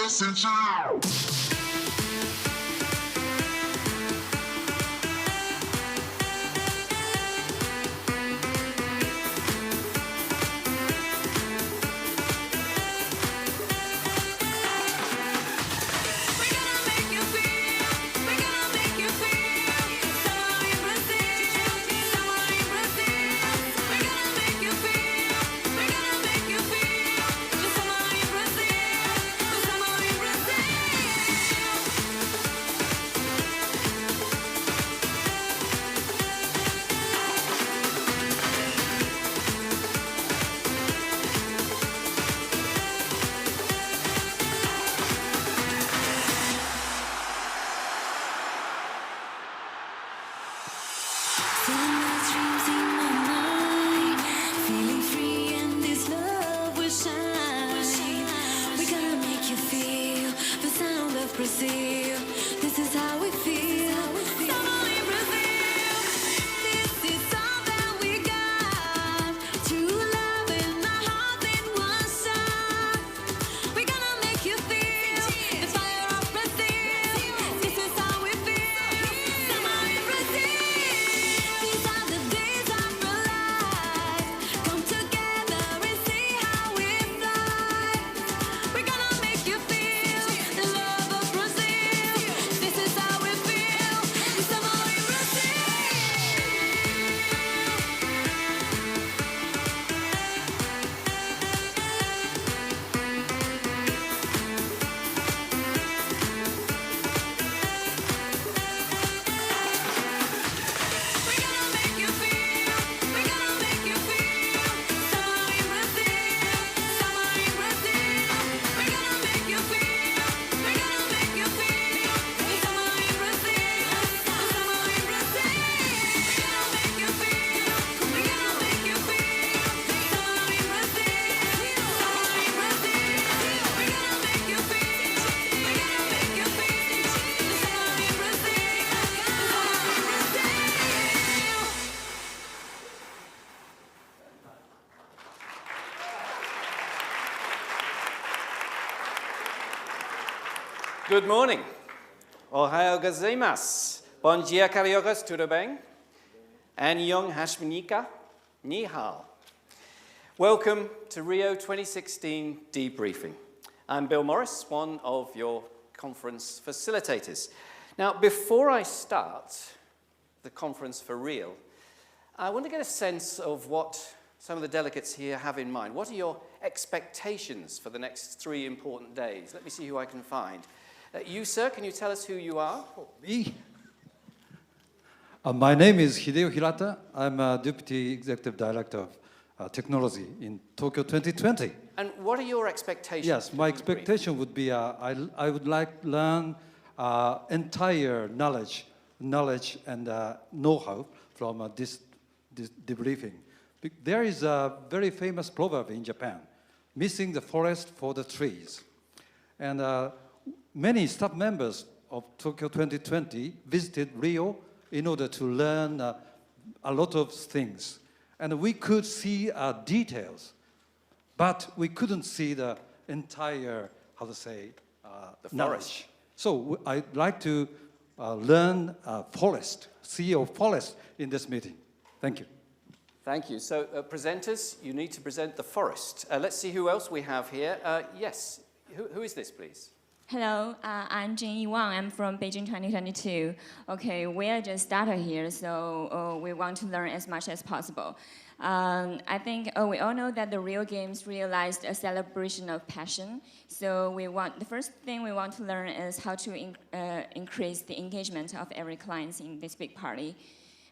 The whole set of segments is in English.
essential. Good morning. Ohayou gozaimasu. Bon dia, cariocas, tudo bem? Annyeong hashmanika, ni hao. Welcome to Rio 2016 debriefing. I'm Bill Morris, one of your conference facilitators. Now, before I start the conference for real, I want to get a sense of what some of the delegates here have in mind. What are your expectations for the next 3 important days? Let me see who I can find. You, sir, can you tell us who you are? Me? My name is Hideo Hirata. I'm a Deputy Executive Director of Technology in Tokyo 2020. And what are your expectations? Yes, my expectation would be I would like to learn entire knowledge and know-how from this debriefing. There is a very famous proverb in Japan, missing the forest for the trees. And many staff members of Tokyo 2020 visited Rio in order to learn a lot of things. And we could see details, but we couldn't see the entire, The knowledge. So I'd like to learn forest, see a forest in this meeting. Thank you. Thank you. So presenters, you need to present the forest. Let's see who else we have here. Yes, who is this, please? Hello, I'm Jin Wang. I'm from Beijing 2022. Okay, we are just started here, so we want to learn as much as possible. I think we all know that the Rio Games realized a celebration of passion. So the first thing we want to learn is how to increase the engagement of every client in this big party.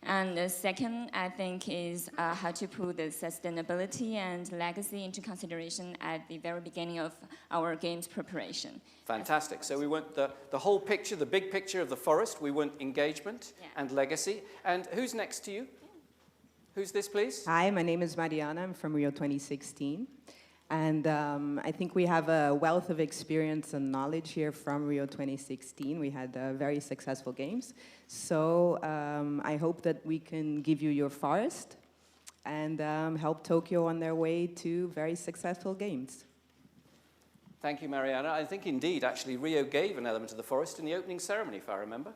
And the second, I think, is how to put the sustainability and legacy into consideration at the very beginning of our games preparation. Fantastic. So we want the whole picture, the big picture of the forest. We want engagement and legacy. And who's next to you? Who's this, please? Hi, my name is Mariana. I'm from Rio 2016. And I think we have a wealth of experience and knowledge here from Rio 2016. We had very successful games. So I hope that we can give you your forest and help Tokyo on their way to very successful games. Thank you, Mariana. I think indeed, actually, Rio gave an element of the forest in the opening ceremony, if I remember.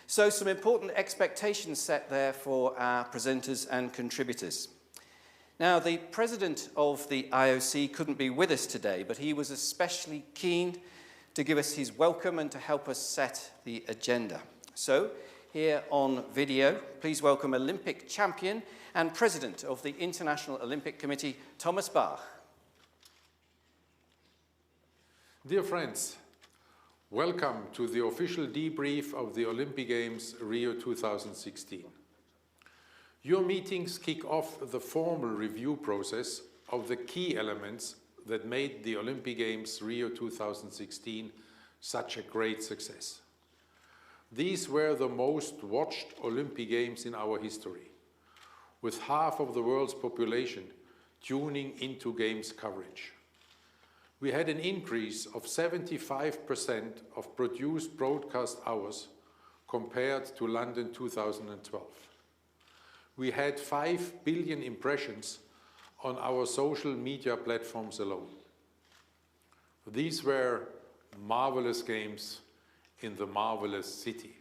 So some important expectations set there for our presenters and contributors. Now, the president of the IOC couldn't be with us today, but he was especially keen to give us his welcome and to help us set the agenda. So, here on video, please welcome Olympic champion and president of the International Olympic Committee, Thomas Bach. Dear friends, welcome to the official debrief of the Olympic Games Rio 2016. Your meetings kick off the formal review process of the key elements that made the Olympic Games Rio 2016 such a great success. These were the most watched Olympic Games in our history, with half of the world's population tuning into Games coverage. We had an increase of 75% of produced broadcast hours compared to London 2012. We had 5 billion impressions on our social media platforms alone. These were marvelous games in the marvelous city.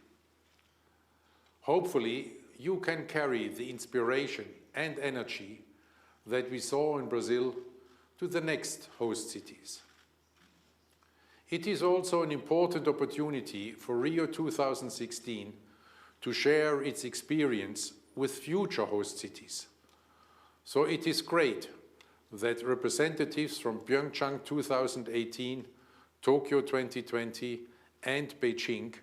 Hopefully, you can carry the inspiration and energy that we saw in Brazil to the next host cities. It is also an important opportunity for Rio 2016 to share its experience with future host cities. So it is great that representatives from Pyeongchang 2018, Tokyo 2020, and Beijing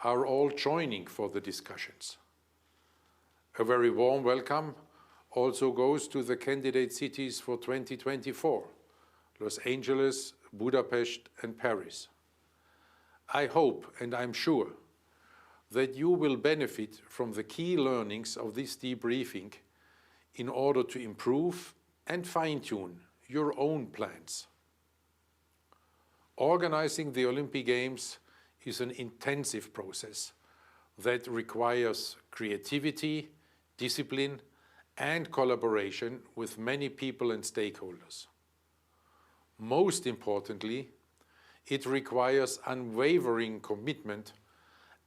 are all joining for the discussions. A very warm welcome also goes to the candidate cities for 2024, Los Angeles, Budapest, and Paris. I hope, and I'm sure, that you will benefit from the key learnings of this debriefing in order to improve and fine-tune your own plans. Organizing the Olympic Games is an intensive process that requires creativity, discipline, and collaboration with many people and stakeholders. Most importantly, it requires unwavering commitment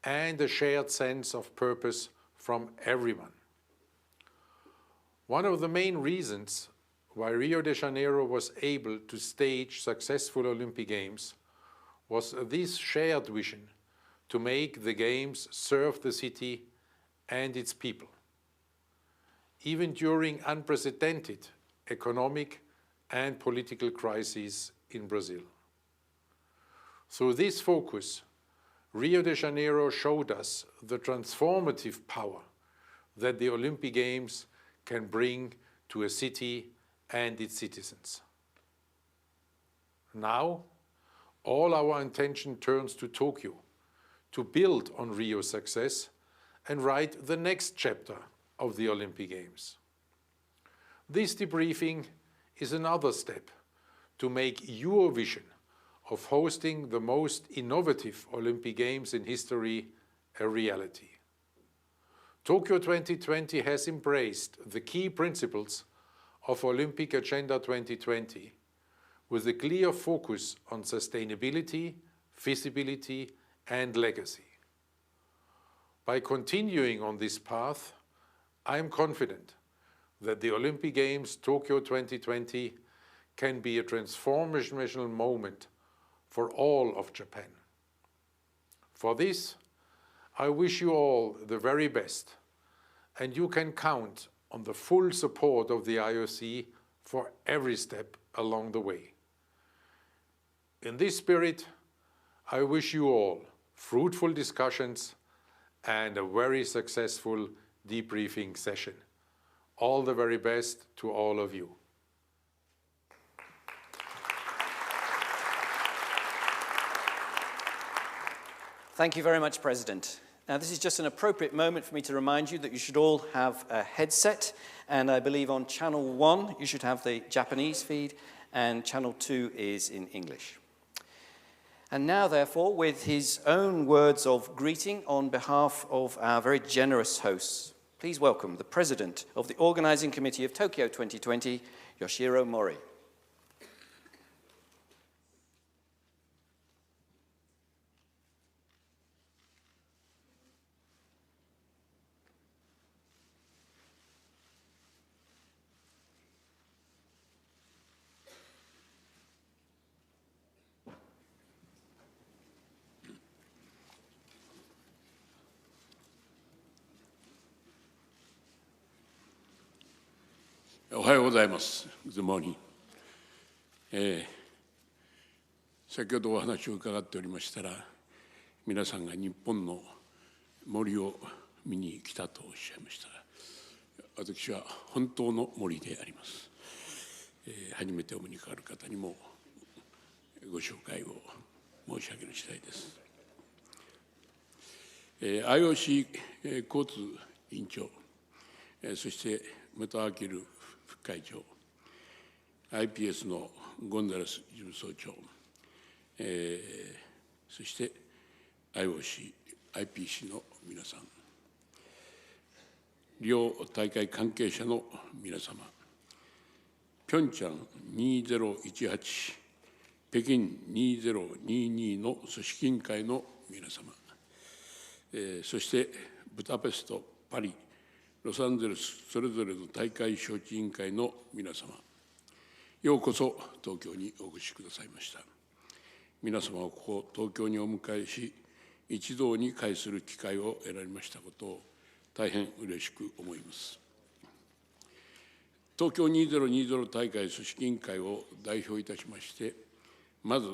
and a shared sense of purpose from everyone. One of the main reasons why Rio de Janeiro was able to stage successful Olympic Games was this shared vision to make the Games serve the city and its people, even during unprecedented economic and political crises in Brazil. Through this focus, Rio de Janeiro showed us the transformative power that the Olympic Games can bring to a city and its citizens. Now, all our attention turns to Tokyo to build on Rio's success and write the next chapter of the Olympic Games. This debriefing is another step to make your vision of hosting the most innovative Olympic Games in history a reality. Tokyo 2020 has embraced the key principles of Olympic Agenda 2020 with a clear focus on sustainability, feasibility, and legacy. By continuing on this path, I am confident that the Olympic Games Tokyo 2020 can be a transformational moment for all of Japan. For this, I wish you all the very best, and you can count on the full support of the IOC for every step along the way. In this spirit, I wish you all fruitful discussions and a very successful debriefing session. All the very best to all of you. Thank you very much, President. Now, this is just an appropriate moment for me to remind you that you should all have a headset, and I believe on channel 1 you should have the Japanese feed, and channel 2 is in English. And now, therefore, with his own words of greeting on behalf of our very generous hosts, please welcome the President of the Organizing Committee of Tokyo 2020, Yoshiro Mori. おはようございます。Good morning。先ほどお話を伺っておりましたら、皆さんが日本の森を見に来たとおっしゃいましたが、私は本当の森であります。初めてお目にかかる方にもご紹介を申し上げる次第です。IOC 交通委員長、そしてメタアキル副会長、IPS のゴンザレス事務総長、そして IOC、IPC の皆さん、リオ大会関係者の皆様、ピョンチャン2018、北京2022の組織委員会の皆様、そしてブダペスト、パリ、ロサンゼルスそれぞれの大会招致委員会の皆様、ようこそ東京にお越しくださいました。皆様をここ東京にお迎えし、一堂に会する機会を得られましたことを大変嬉しく思います。東京2020大会組織委員会を代表いたしまして、まず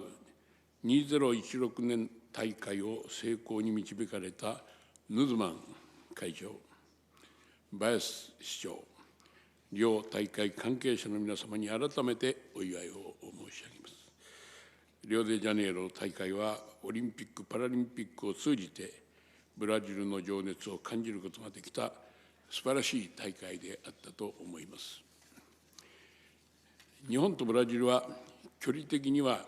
2016年大会を成功に導かれたヌズマン会長、バヤス市長、両大会関係者の皆様に改めてお祝いを申し上げます。リオデジャネイロ大会はオリンピック・パラリンピックを通じてブラジルの情熱を感じることができた素晴らしい大会であったと思います。日本とブラジルは距離的には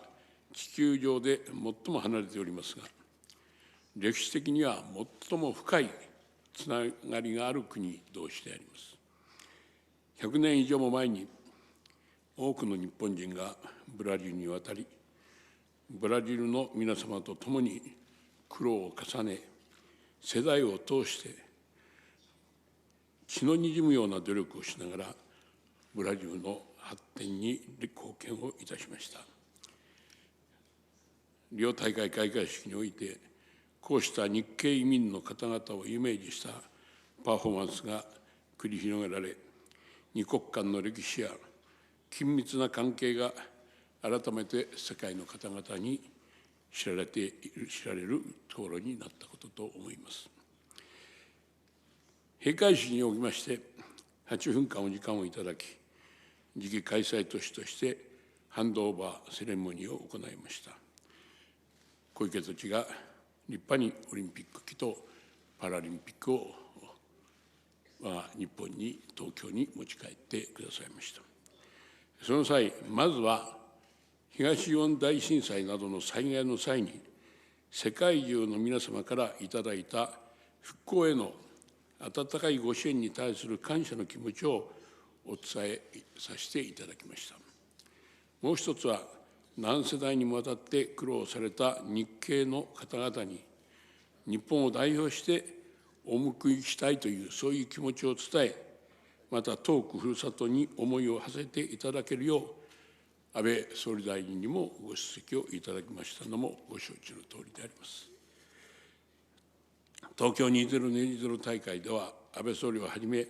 地球上で最も離れておりますが、歴史的には最も深いつながりがある国同士であります。100年以上も前に多くの日本人がブラジルに渡り、ブラジルの皆様と共に苦労を重ね、世代を通して血のにじむような努力をしながらブラジルの発展に貢献をいたしました。リオ大会開会式において、こうした日系移民の方々をイメージしたパフォーマンスが繰り広げられ、二国間の歴史や緊密な関係が改めて世界の方々に知られるところになったことと思います。閉会式におきまして8分間お時間をいただき、次期開催都市としてハンドオーバーセレモニーを行いました。小池都知が立派にオリンピック旗とパラリンピックを日本に、東京に持ち帰ってくださいました。その際、まずは東日本大震災などの災害の際に、世界中の皆様からいただいた復興への温かいご支援に対する感謝の気持ちをお伝えさせていただきました。もう一つは、何世代にもわたって苦労された日系の方々に、日本を代表してお報いしたいという、そういう気持ちを伝え、また遠くふるさとに思いを馳せていただけるよう、安倍総理大臣にもご出席をいただきましたのもご承知のとおりであります。東京2020大会では、安倍総理をはじめ、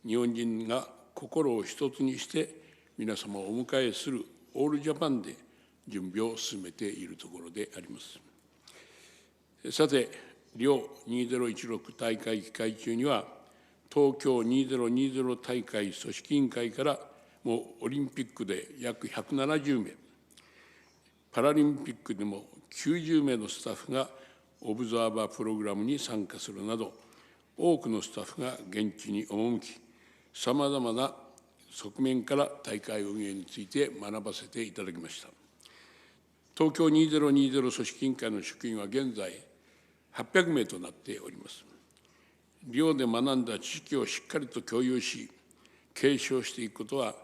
日本人が心を一つにして皆様をお迎えするオールジャパンで準備を進めているところであります。さて、リオ2016大会期間中には、東京2020大会組織委員会からもオリンピックで約170名、パラリンピックでも90名のスタッフがオブザーバープログラムに参加するなど、多くのスタッフが現地に赴き、さまざまな側面から大会運営について学ばせていただきました。東京2020組織委員会の職員は現在800名となっております。リオで学んだ知識をしっかりと共有し、継承していくことは、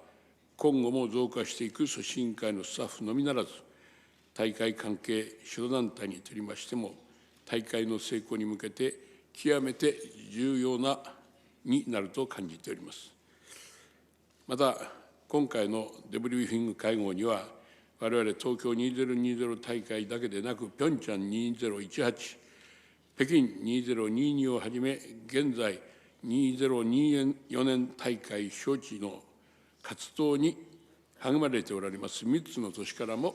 今後も増加していく組織委員会のスタッフのみならず、大会関係主導団体にとりましても、大会の成功に向けて極めて重要になると感じております。また、今回のデブリーフィング会合には、我々東京2020大会だけでなく、ピョンチャン2018、北京2022をはじめ、現在2024年大会招致の活動に励まれておられます3つの都市からも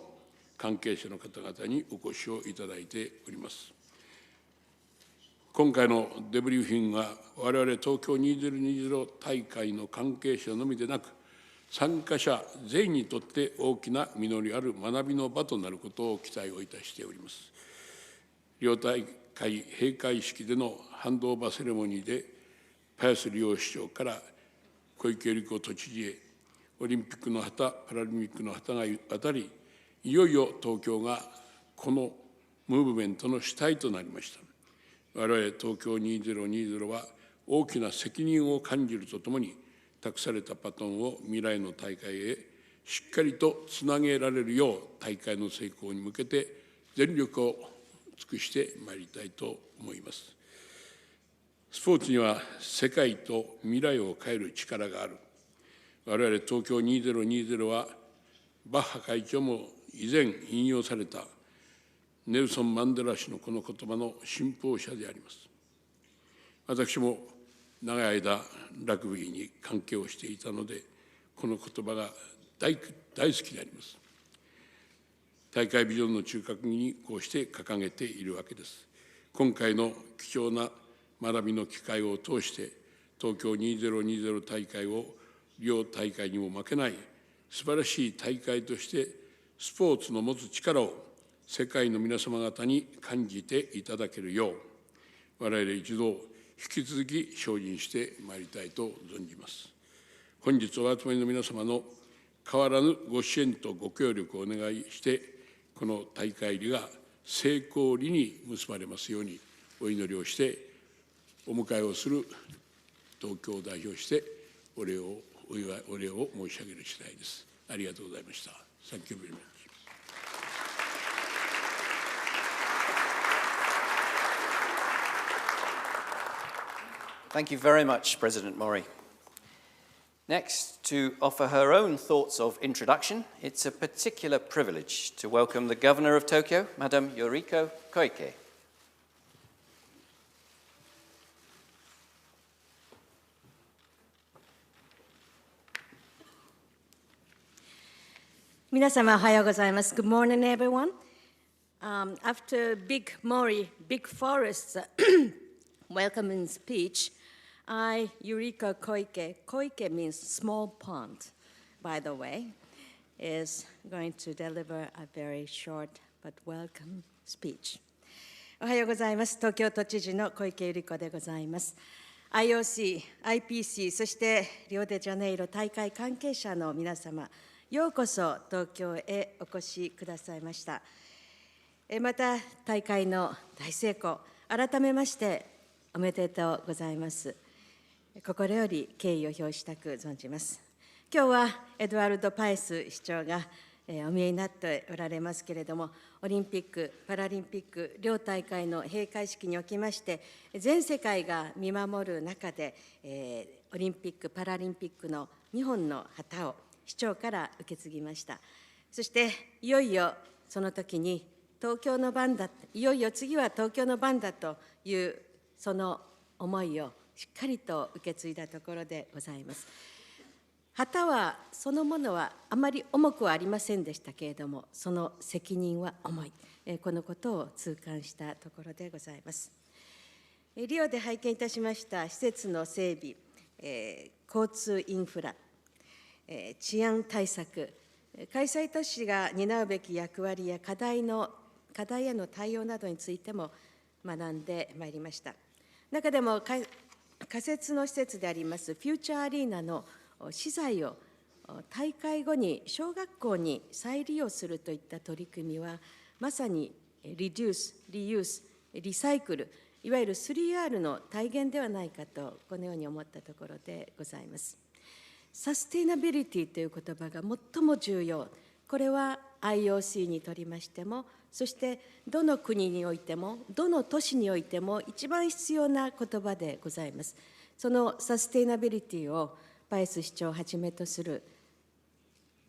関係者の方々にお越しをいただいております。今回のデブリーフィングは、我々東京2020大会の関係者のみでなく、参加者全員にとって大きな実りある学びの場となることを期待をいたしております。リオ大会閉会式でのハンドオーバーセレモニーで、パヤスリオ市長から小池都知事へ、オリンピックの旗、パラリンピックの旗が渡り、いよいよ東京がこのムーブメントの主体となりました。我々東京2020は大きな責任を感じるとともに、託されたバトンを未来の大会へしっかりとつなげられるよう、大会の成功に向けて全力を尽くしてまいりたいと思います。スポーツには世界と未来を変える力がある。我々東京2020は、バッハ会長も以前引用されたネルソン・マンデラ氏のこの言葉の信奉者であります。私も長い間ラグビーに関係をしていたので、この言葉が大好きであります。大会ビジョンの中核にこうして掲げているわけです。今回の貴重な学びの機会を通して、東京2020大会をリオ大会にも負けない素晴らしい大会として、スポーツの持つ力を世界の皆様方に感じていただけるよう、我々一同引き続き精進してまいりたいと存じます。本日お集まりの皆様の変わらぬご支援とご協力をお願いして、この大会入りが成功裏に結ばれますようにお祈りをして、お迎えをする東京を代表してお礼を申し上げる次第です。ありがとうございました。Thank you very much. Thank you very much, President Mori. Next, to offer her own thoughts of introduction, it's a particular privilege to welcome the Governor of Tokyo, Madam Yoriko Koike. 皆様おはようございます。Good morning, everyone. After Big Mori, Big Forest's welcoming speech, I, Yuriko Koike, Koike means small pond, by the way, is going to deliver a very short but welcome speech. おはようございます。東京都知事の小池百合子でございます。IOC、IPC、そしてリオデジャネイロ大会関係者の皆様、ようこそ東京へお越しくださいました。また、大会の大成功、改めましておめでとうございます。心より敬意を表したく存じます。今日はエドワルド・パイス市長がお見えになっておられますけれども、オリンピック・パラリンピック両大会の閉会式におきまして、全世界が見守る中で、オリンピック・パラリンピックの2本の旗を市長から受け継ぎました。そしていよいよその時に東京の番だ、いよいよ次は東京の番だというその思いをしっかりと受け継いだところでございます。旗はそのものはあまり重くはありませんでしたけれども、その責任は重い、このことを痛感したところでございます。リオで拝見いたしました施設の整備、交通インフラ、治安対策、開催都市が担うべき役割や課題への対応などについても学んでまいりました。中でも仮設の施設でありますフューチャーアリーナの資材を大会後に小学校に再利用するといった取り組みは、まさにリデュース、リユース、リサイクル、いわゆる 3R の体現ではないかと、このように思ったところでございます。サステイナビリティという言葉が最も重要。これは IOC にとりましても、そしてどの国においても、どの都市においても一番必要な言葉でございます。そのサステイナビリティをパイス市長をはじめとする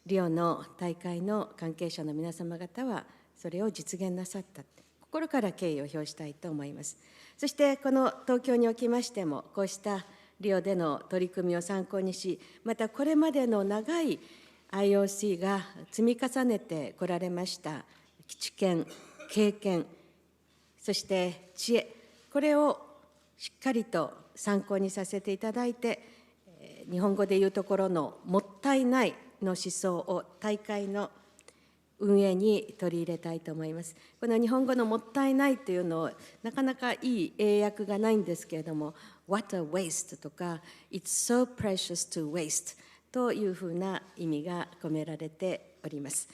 リオの大会の関係者の皆様方は、それを実現なさった。心から敬意を表したいと思います。そしてこの東京におきましても、こうしたリオでの取り組みを参考にし、またこれまでの長い IOC が積み重ねてこられました知見、経験、そして知恵、これをしっかりと参考にさせていただいて、日本語でいうところのもったいないの思想を大会の運営に取り入れたいと思います。この日本語のもったいないというのをなかなかいい英訳がないんですけれども、What a waste とか It's so precious to waste というふうな意味が込められております。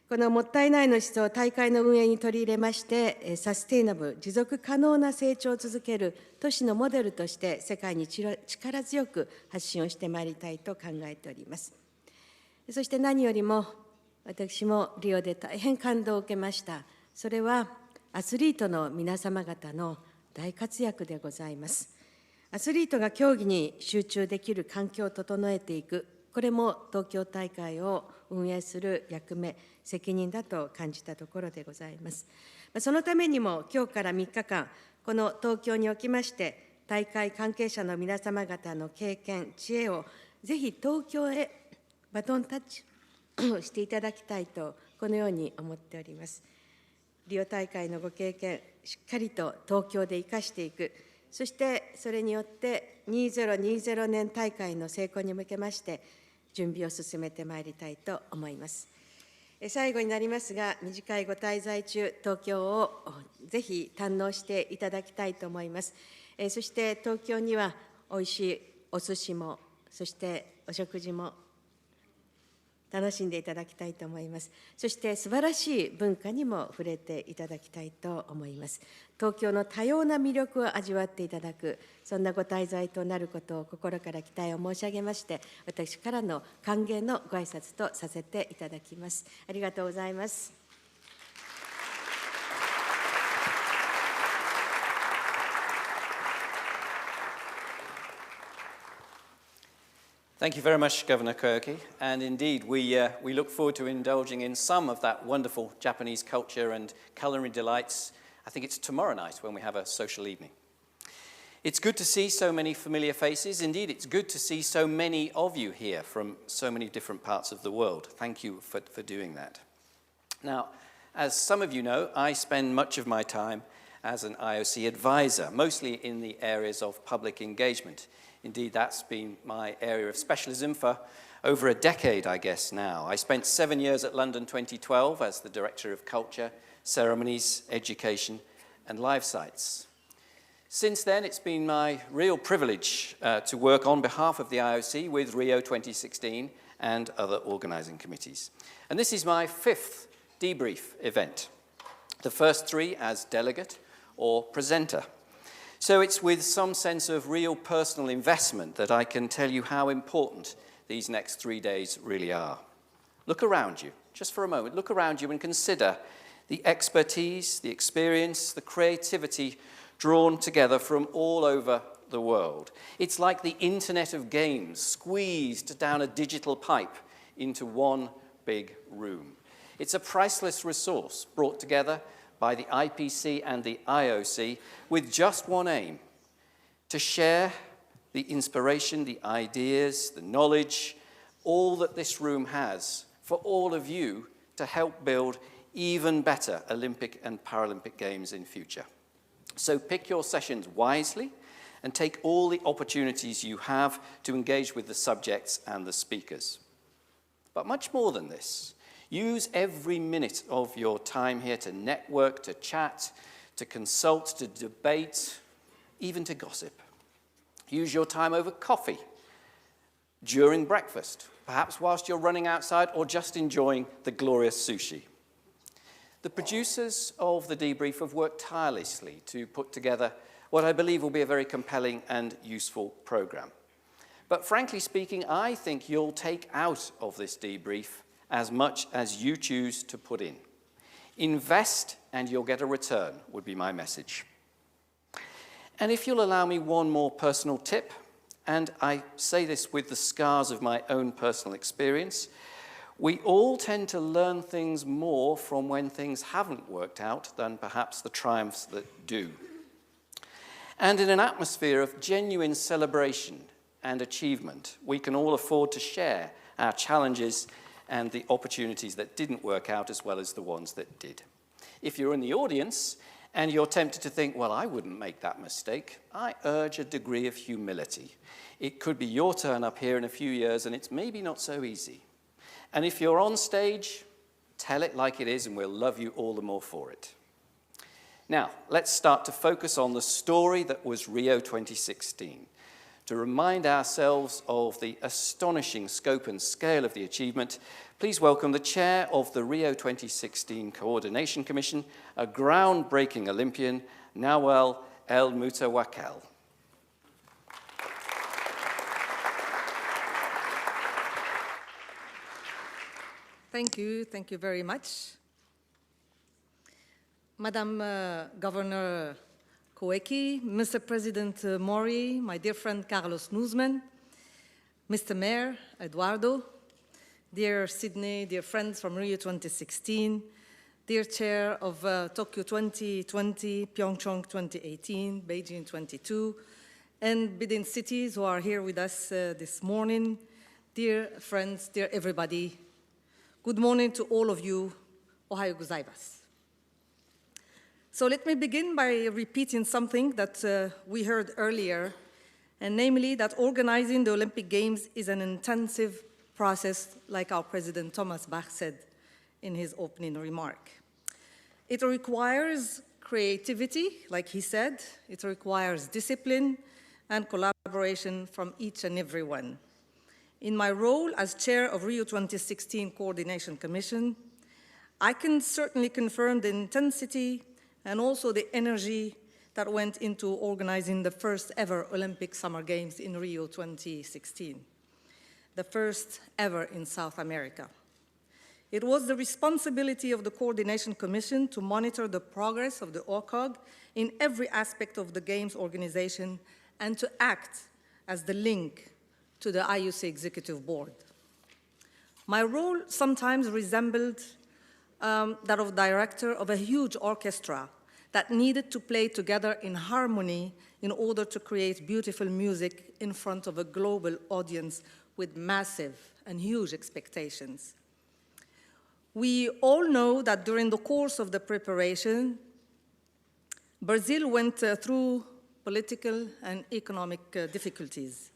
このもったいないの思想を大会の運営に取り入れまして、サステイナブル、持続可能な成長を続ける都市のモデルとして世界に力強く発信をしてまいりたいと考えております。そして何よりも私もリオで大変感動を受けました。それはアスリートの皆様方の大活躍でございます。アスリートが競技に集中できる環境を整えていく、これも東京大会を運営する役目、責任だと感じたところでございます。そのためにも今日から3日間、この東京におきまして、大会関係者の皆様方の経験、知恵をぜひ東京へバトンタッチをしていただきたいと、このように思っております。リオ大会のご経験、しっかりと東京で生かしていく、そしてそれによって2020年大会の成功に向けまして、準備を進めてまいりたいと思います。最後になりますが、短いご滞在中、東京をぜひ堪能していただきたいと思います。そして東京にはおいしいお寿司も、そしてお食事も楽しんでいただきたいと思います。そして素晴らしい文化にも触れていただきたいと思います。東京の多様な魅力を味わっていただく、そんなご滞在となることを心から期待を申し上げまして、私からの歓迎のご挨拶とさせていただきます。ありがとうございます。Thank you very much, Governor Koike. And indeed, we look forward to indulging in some of that wonderful Japanese culture and culinary delights. I think it's tomorrow night when we have a social evening. It's good to see so many familiar faces. Indeed, it's good to see so many of you here from so many different parts of the world. Thank you for doing that. Now, as some of you know, I spend much of my time as an IOC advisor, mostly in the areas of public engagement. Indeed, that's been my area of specialism for over a decade, I guess, now. I spent 7 years at London 2012 as the Director of Culture, Ceremonies, Education, and Live Sites. Since then, it's been my real privilege to work on behalf of the IOC with Rio 2016 and other organising committees. And this is my 5th debrief event, the first 3 as delegate or presenter. So it's with some sense of real personal investment that I can tell you how important these next 3 days really are. Look around you, just for a moment, look around you and consider the expertise, the experience, the creativity drawn together from all over the world. It's like the Internet of Games squeezed down a digital pipe into one big room. It's a priceless resource brought together by the IPC and the IOC with just one aim: to share the inspiration, the ideas, the knowledge, all that this room has for all of you to help build even better Olympic and Paralympic Games in future. So pick your sessions wisely and take all the opportunities you have to engage with the subjects and the speakers. But much more than this, use every minute of your time here to network, to chat, to consult, to debate, even to gossip. Use your time over coffee, during breakfast, perhaps whilst you're running outside or just enjoying the glorious sushi. The producers of the debrief have worked tirelessly to put together what I believe will be a very compelling and useful programme. But frankly speaking, I think you'll take out of this debrief as much as you choose to put in. Invest and you'll get a return, would be my message. And if you'll allow me one more personal tip, and I say this with the scars of my own personal experience, we all tend to learn things more from when things haven't worked out than perhaps the triumphs that do. And in an atmosphere of genuine celebration and achievement, we can all afford to share our challenges and the opportunities that didn't work out as well as the ones that did. If you're in the audience and you're tempted to think, well, I wouldn't make that mistake, I urge a degree of humility. It could be your turn up here in a few years and it's maybe not so easy. And if you're on stage, tell it like it is and we'll love you all the more for it. Now, let's start to focus on the story that was Rio 2016. To remind ourselves of the astonishing scope and scale of the achievement, please welcome the chair of the Rio 2016 Coordination Commission, a groundbreaking Olympian, Nawal El Mutawakel. Thank you very much. Madam Governor Koike, Mr. President Mori, my dear friend Carlos Nuzman, Mr. Mayor Eduardo, dear Sydney, dear friends from Rio 2016, dear Chair of Tokyo 2020, Pyeongchang 2018, Beijing 22, and within cities who are here with us this morning, dear friends, dear everybody, good morning to all of you. Ohayo gozaimasu. So let me begin by repeating something that we heard earlier, and namely that organizing the Olympic Games is an intensive process, like our President Thomas Bach said in his opening remark. It requires creativity, like he said. It requires discipline and collaboration from each and every one. In my role as chair of Rio 2016 Coordination Commission, I can certainly confirm the intensity and also the energy that went into organizing the first ever Olympic Summer Games in Rio 2016, the first ever in South America. It was the responsibility of the Coordination Commission to monitor the progress of the OCOG in every aspect of the Games organization and to act as the link to the IOC Executive Board. My role sometimes resembled that of director of a huge orchestra that needed to play together in harmony in order to create beautiful music in front of a global audience with massive and huge expectations. We all know that during the course of the preparation, Brazil went through political and economic difficulties.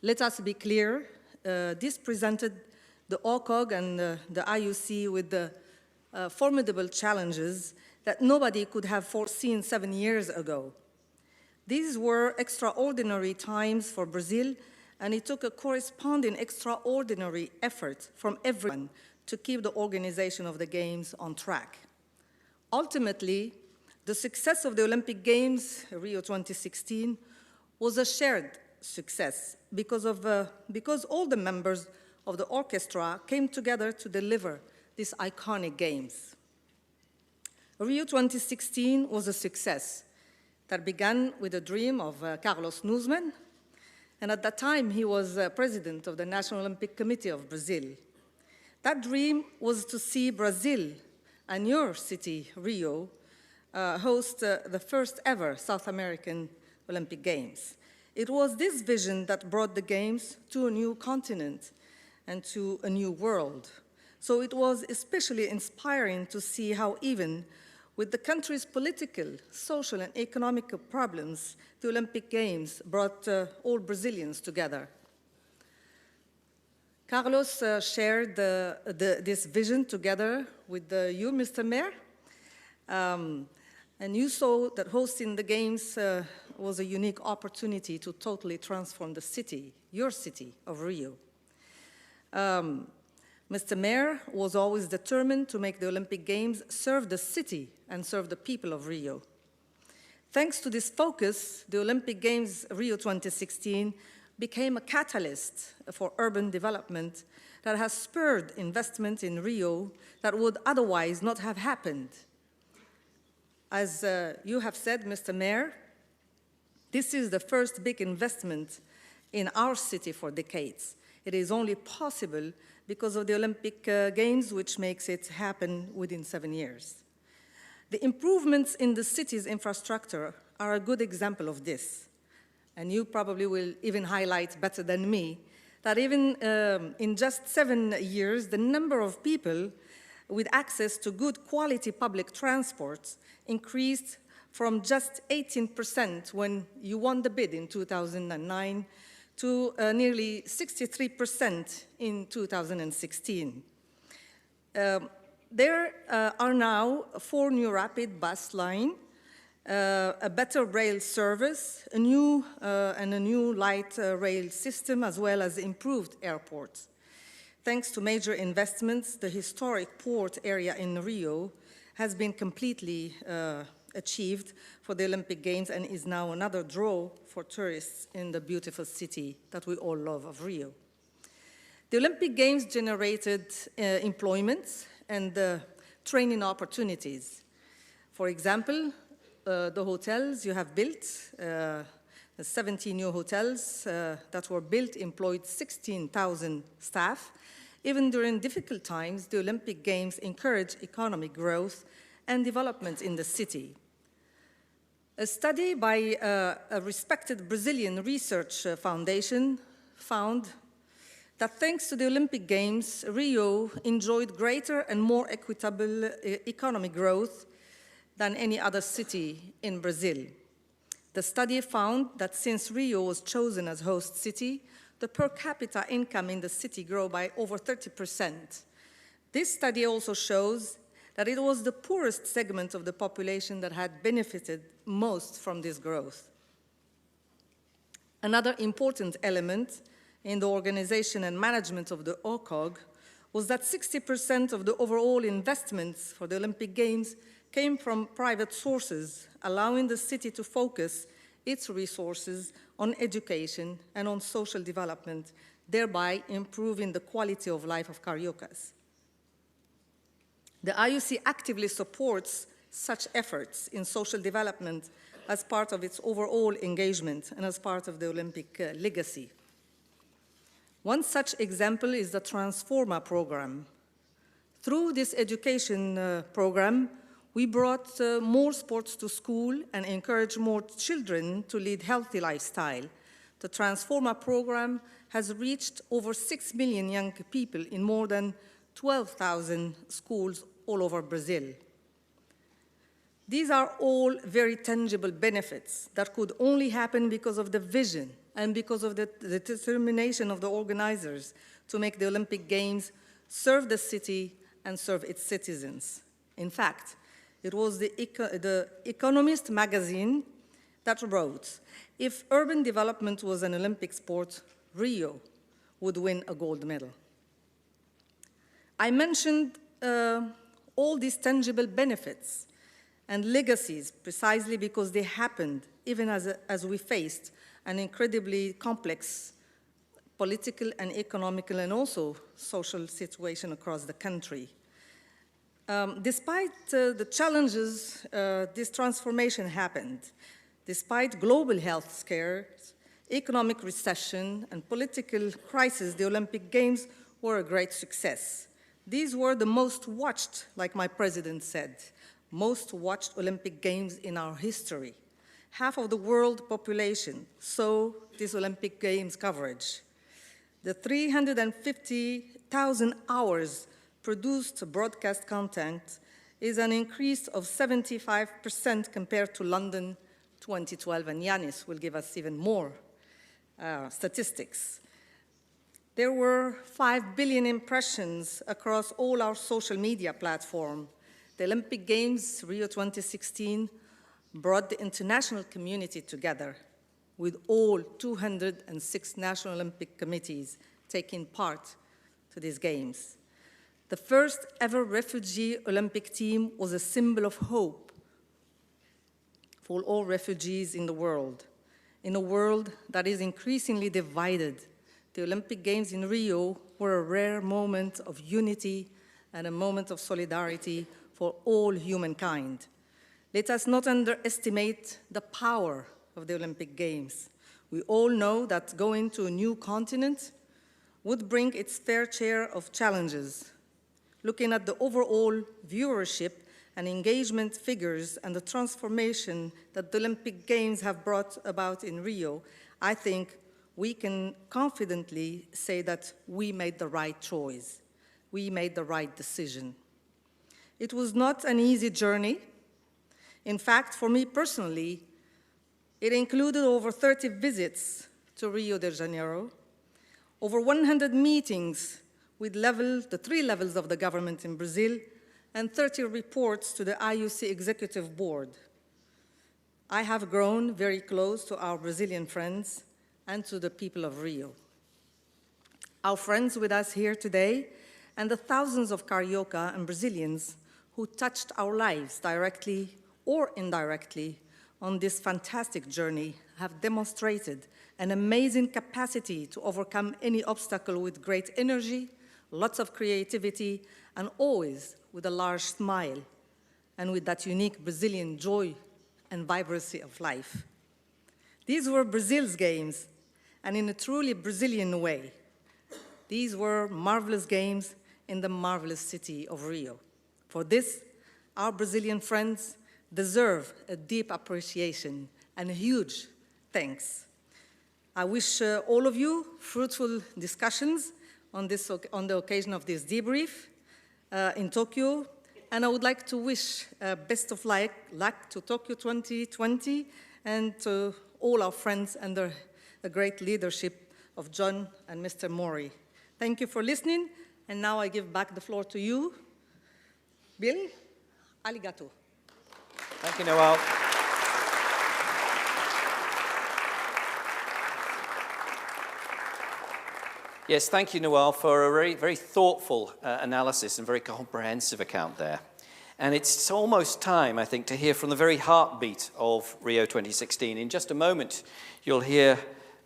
Let us be clear, this presented the OCOG and the IOC with the formidable challenges that nobody could have foreseen 7 years ago. These were extraordinary times for Brazil, and it took a corresponding extraordinary effort from everyone to keep the organization of the Games on track. Ultimately, the success of the Olympic Games, Rio 2016, was a shared success because all the members of the orchestra came together to deliver these iconic games. Rio 2016 was a success that began with a dream of Carlos Nuzman, and at that time he was president of the National Olympic Committee of Brazil. That dream was to see Brazil and your city, Rio, host the first ever South American Olympic Games. It was this vision that brought the Games to a new continent and to a new world. So it was especially inspiring to see how even with the country's political, social, and economic problems, the Olympic Games brought all Brazilians together. Carlos shared this vision together with you, Mr. Mayor, and you saw that hosting the Games was a unique opportunity to totally transform the city, your city of Rio. Mr. Mayor was always determined to make the Olympic Games serve the city and serve the people of Rio. Thanks to this focus, the Olympic Games Rio 2016 became a catalyst for urban development that has spurred investment in Rio that would otherwise not have happened. As you have said, Mr. Mayor, this is the first big investment in our city for decades. It is only possible because of the Olympic Games, which makes it happen within 7 years. The improvements in the city's infrastructure are a good example of this. And you probably will even highlight better than me that even in just 7 years, the number of people with access to good quality public transport increased from just 18% when you won the bid in 2009 to nearly 63% in 2016. There are now 4 new rapid bus lines, a better rail service, a new light rail system, as well as improved airports. Thanks to major investments, the historic port area in Rio has been completely achieved for the Olympic Games and is now another draw for tourists in the beautiful city that we all love of Rio. The Olympic Games generated employment and training opportunities. For example, the hotels you have built, the 70 new hotels that were built employed 16,000 staff. Even during difficult times, the Olympic Games encouraged economic growth and development in the city. A study by a respected Brazilian research foundation found that thanks to the Olympic Games, Rio enjoyed greater and more equitable economic growth than any other city in Brazil. The study found that since Rio was chosen as host city, the per capita income in the city grew by over 30%. This study also shows that it was the poorest segment of the population that had benefited most from this growth. Another important element in the organization and management of the OCOG was that 60% of the overall investments for the Olympic Games came from private sources, allowing the city to focus its resources on education and on social development, thereby improving the quality of life of Cariocas. The IOC actively supports such efforts in social development as part of its overall engagement and as part of the Olympic legacy. One such example is the Transforma program. Through this education program, we brought more sports to school and encouraged more children to lead healthy lifestyle. The Transforma program has reached over 6 million young people in more than 12,000 schools all over Brazil. These are all very tangible benefits that could only happen because of the vision and because of the determination of the organizers to make the Olympic Games serve the city and serve its citizens. In fact, it was the Economist magazine that wrote, if urban development was an Olympic sport, Rio would win a gold medal. I mentioned all these tangible benefits and legacies precisely because they happened even as we faced an incredibly complex political and economical and also social situation across the country. Despite the challenges, this transformation happened. Despite global health scares, economic recession, and political crisis, the Olympic Games were a great success. These were the most watched, like my president said, most watched Olympic Games in our history. Half of the world population saw this Olympic Games coverage. The 350,000 hours produced broadcast content is an increase of 75% compared to London 2012, and Yanis will give us even more statistics. There were 5 billion impressions across all our social media platforms. The Olympic Games, Rio 2016, brought the international community together with all 206 national Olympic committees taking part to these games. The first ever refugee Olympic team was a symbol of hope for all refugees in the world. In a world that is increasingly divided, the Olympic Games in Rio were a rare moment of unity and a moment of solidarity for all humankind. Let us not underestimate the power of the Olympic Games. We all know that going to a new continent would bring its fair share of challenges. Looking at the overall viewership and engagement figures and the transformation that the Olympic Games have brought about in Rio, I think we can confidently say that we made the right choice. We made the right decision. It was not an easy journey. In fact, for me personally, it included over 30 visits to Rio de Janeiro, over 100 meetings with the 3 levels of the government in Brazil, and 30 reports to the IOC Executive Board. I have grown very close to our Brazilian friends and to the people of Rio. Our friends with us here today and the thousands of Carioca and Brazilians who touched our lives directly or indirectly on this fantastic journey have demonstrated an amazing capacity to overcome any obstacle with great energy, lots of creativity, and always with a large smile, and with that unique Brazilian joy and vibrancy of life. These were Brazil's games, and in a truly Brazilian way. These were marvelous games in the marvelous city of Rio. For this, our Brazilian friends deserve a deep appreciation and a huge thanks. I wish all of you fruitful discussions on the occasion of this debrief in Tokyo, and I would like to wish best of luck to Tokyo 2020 and to all our friends under the great leadership of John and Mr. Mori. Thank you for listening, and now I give back the floor to you. Bill, arigato. Thank you, Noel. Yes, thank you, Noel, for a very, very thoughtful analysis and very comprehensive account there. And it's almost time, I think, to hear from the very heartbeat of Rio 2016. In just a moment, you'll hear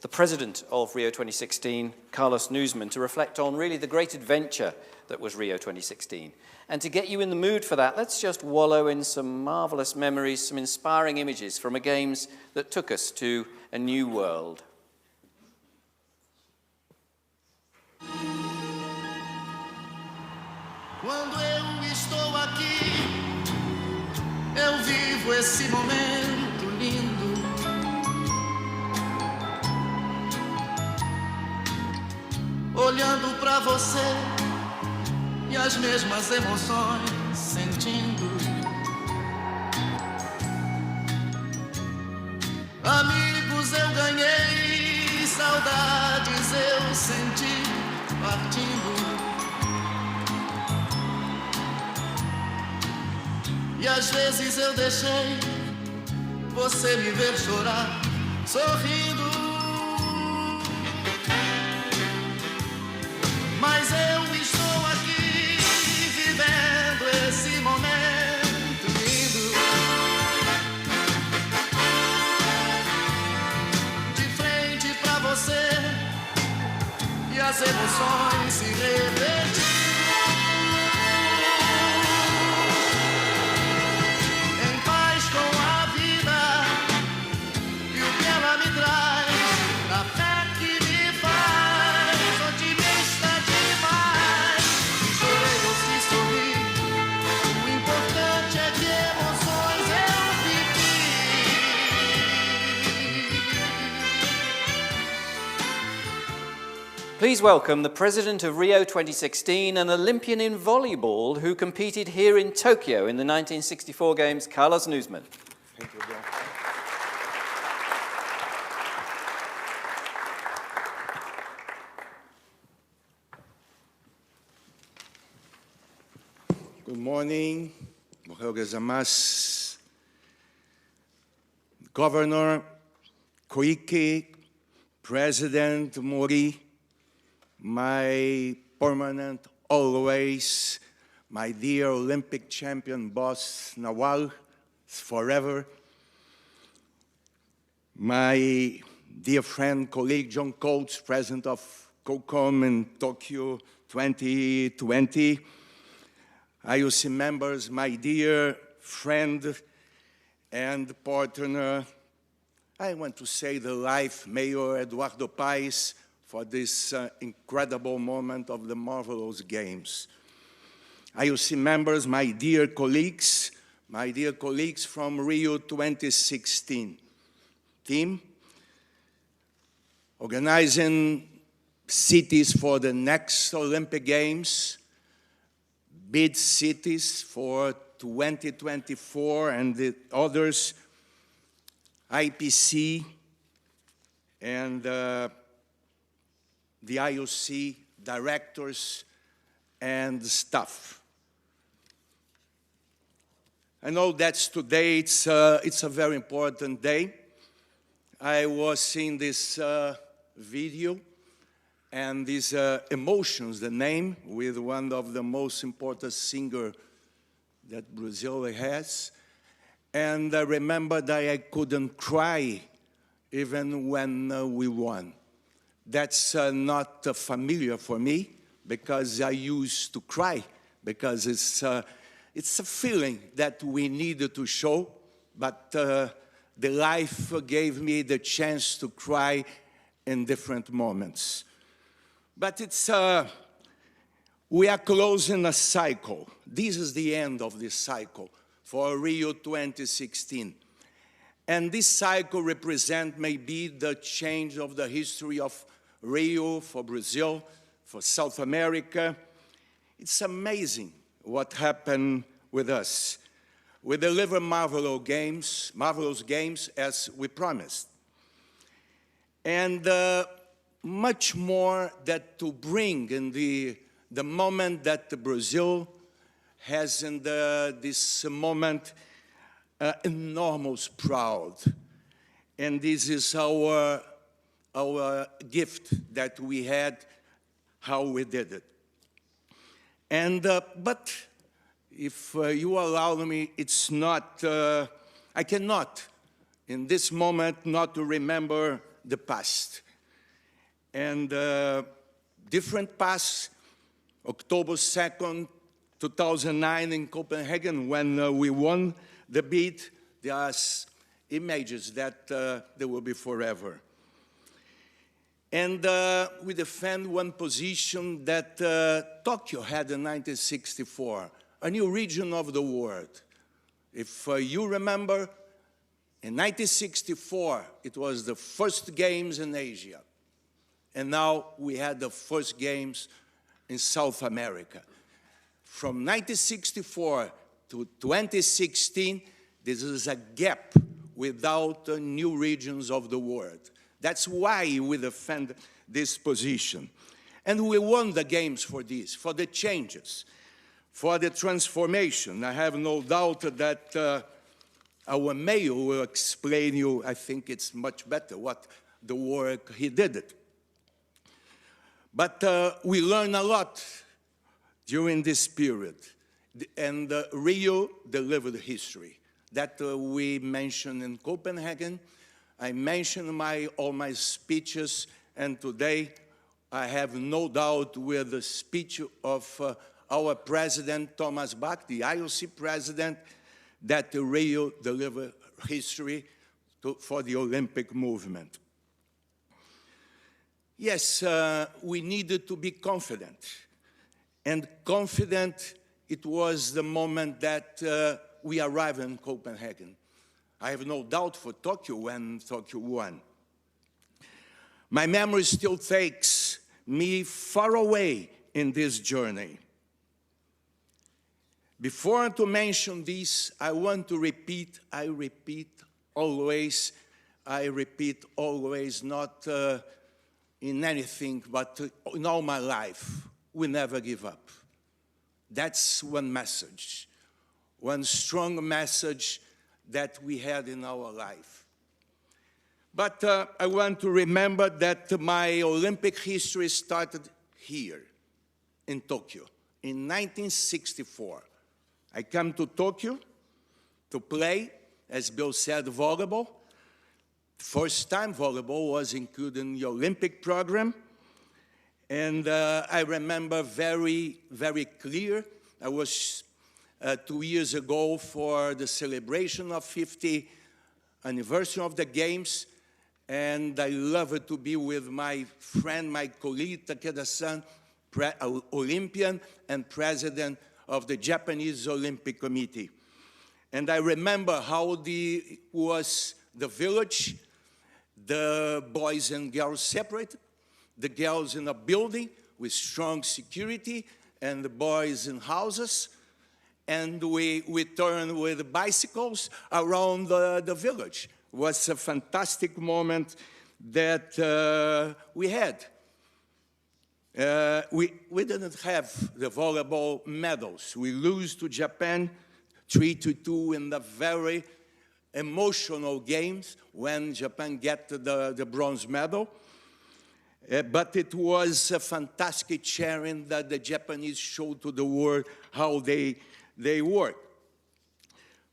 the president of Rio 2016, Carlos Nuzman, to reflect on really the great adventure that was Rio 2016. And to get you in the mood for that, let's just wallow in some marvelous memories, some inspiring images from a Games that took us to a new world. Quando eu estou aqui, eu vivo esse momento lindo. Olhando pra você e as mesmas emoções sentindo. Amigos eu ganhei, saudades eu senti partindo. E às vezes eu deixei você me ver chorar, sorrindo. Mas eu estou aqui, vivendo esse momento lindo. De frente pra você, e as emoções se repetindo. Please welcome the president of Rio 2016, an Olympian in volleyball who competed here in Tokyo in the 1964 Games, Carlos Nuzman. Thank you, Bill. Good morning. Ohayou gozaimasu. Governor Koike, President Mori, my permanent always, my dear Olympic champion boss Nawal, forever, my dear friend, colleague John Coates, president of COCOM in Tokyo 2020, IOC members, my dear friend and partner, I want to say the life, Mayor Eduardo Paes, for this incredible moment of the marvelous Games. IOC members, my dear colleagues, my dear colleagues from Rio 2016 team, organizing cities for the next Olympic Games, bid cities for 2024 and the others, IPC and the IOC directors and staff. I know that's today, it's a very important day. I was seeing this video and these emotions, the name, with one of the most important singers that Brazil has. And I remember that I couldn't cry even when we won. That's not familiar for me because I used to cry because it's a feeling that we needed to show, but the life gave me the chance to cry in different moments. But we are closing a cycle. This is the end of this cycle for Rio 2016. And this cycle represents maybe the change of the history of Rio for Brazil, for South America. It's amazing what happened with us. We delivered marvelous games as we promised. And much more that to bring in the moment that Brazil has in this moment enormous proud. And this is our gift that we had, how we did it. And, but if you allow me, it's not, I cannot in this moment not to remember the past. And different past, October 2nd, 2009 in Copenhagen, when we won the bid, there are images that they will be forever. And we defend one position that Tokyo had in 1964, a new region of the world. If you remember, in 1964, it was the first games in Asia. And now we had the first games in South America. From 1964 to 2016, this is a gap without new regions of the world. That's why we defend this position. And we won the games for this, for the changes, for the transformation. I have no doubt that our mayor will explain you, I think it's much better, what the work he did it. But we learned a lot during this period. And Rio delivered history. That we mentioned in Copenhagen. I mentioned all my speeches, and today I have no doubt with the speech of our president, Thomas Bach, the IOC president, that Rio delivered history for the Olympic movement. Yes, we needed to be confident. And confident, it was the moment that we arrived in Copenhagen. I have no doubt for Tokyo when Tokyo won. My memory still takes me far away in this journey. Before to mention this, I want to repeat, I repeat always, not in anything, but in all my life, we never give up. That's one message, one strong message that we had in our life. But I want to remember that my Olympic history started here in Tokyo in 1964. I came to Tokyo to play, as Bill said, volleyball. First time volleyball was included in the Olympic program. And I remember very, very clear. I was 2 years ago for the celebration of 50th anniversary of the Games. And I love to be with my friend, my colleague, Takeda-san, Olympian and president of the Japanese Olympic Committee. And I remember how was the village, the boys and girls separated, the girls in a building with strong security, and the boys in houses. And we turned with bicycles around the village. It was a fantastic moment that we had. We didn't have the volleyball medals. We lose to Japan 3-2 in the very emotional games when Japan get the bronze medal. But it was a fantastic sharing that the Japanese showed to the world how they work.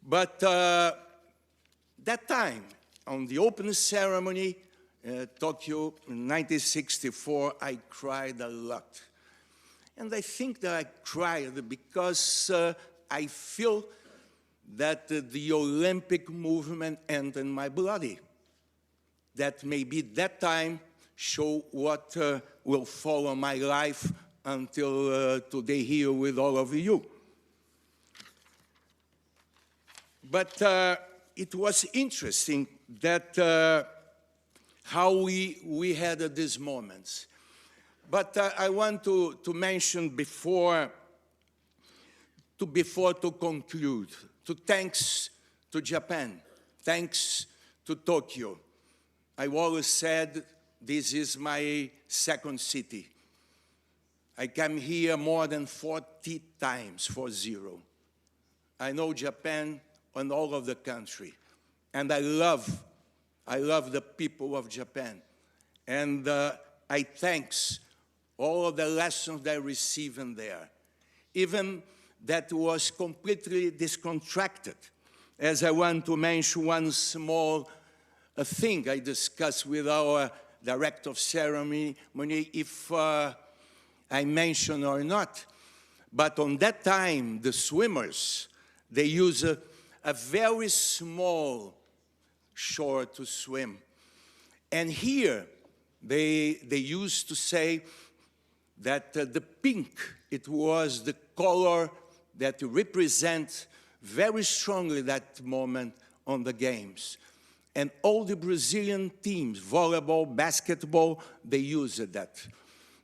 But that time, on the opening ceremony, Tokyo in 1964, I cried a lot. And I think that I cried because I feel that the Olympic movement entered in my body. That maybe that time show what will follow my life until today here with all of you. But it was interesting that how we had these moments. But I want to mention before to conclude, to thanks to Japan, thanks to Tokyo. I always said this is my second city. I came here more than 40 times, 40. I know Japan and all of the country, and I love the people of Japan. And I thanks all of the lessons that I received in there. Even that was completely discontracted. As I want to mention one small thing I discussed with our director of ceremony, if I mention or not. But on that time, the swimmers, they use a very small shore to swim. And here, they used to say that the pink, it was the color that represents very strongly that moment on the games. And all the Brazilian teams, volleyball, basketball, they used that.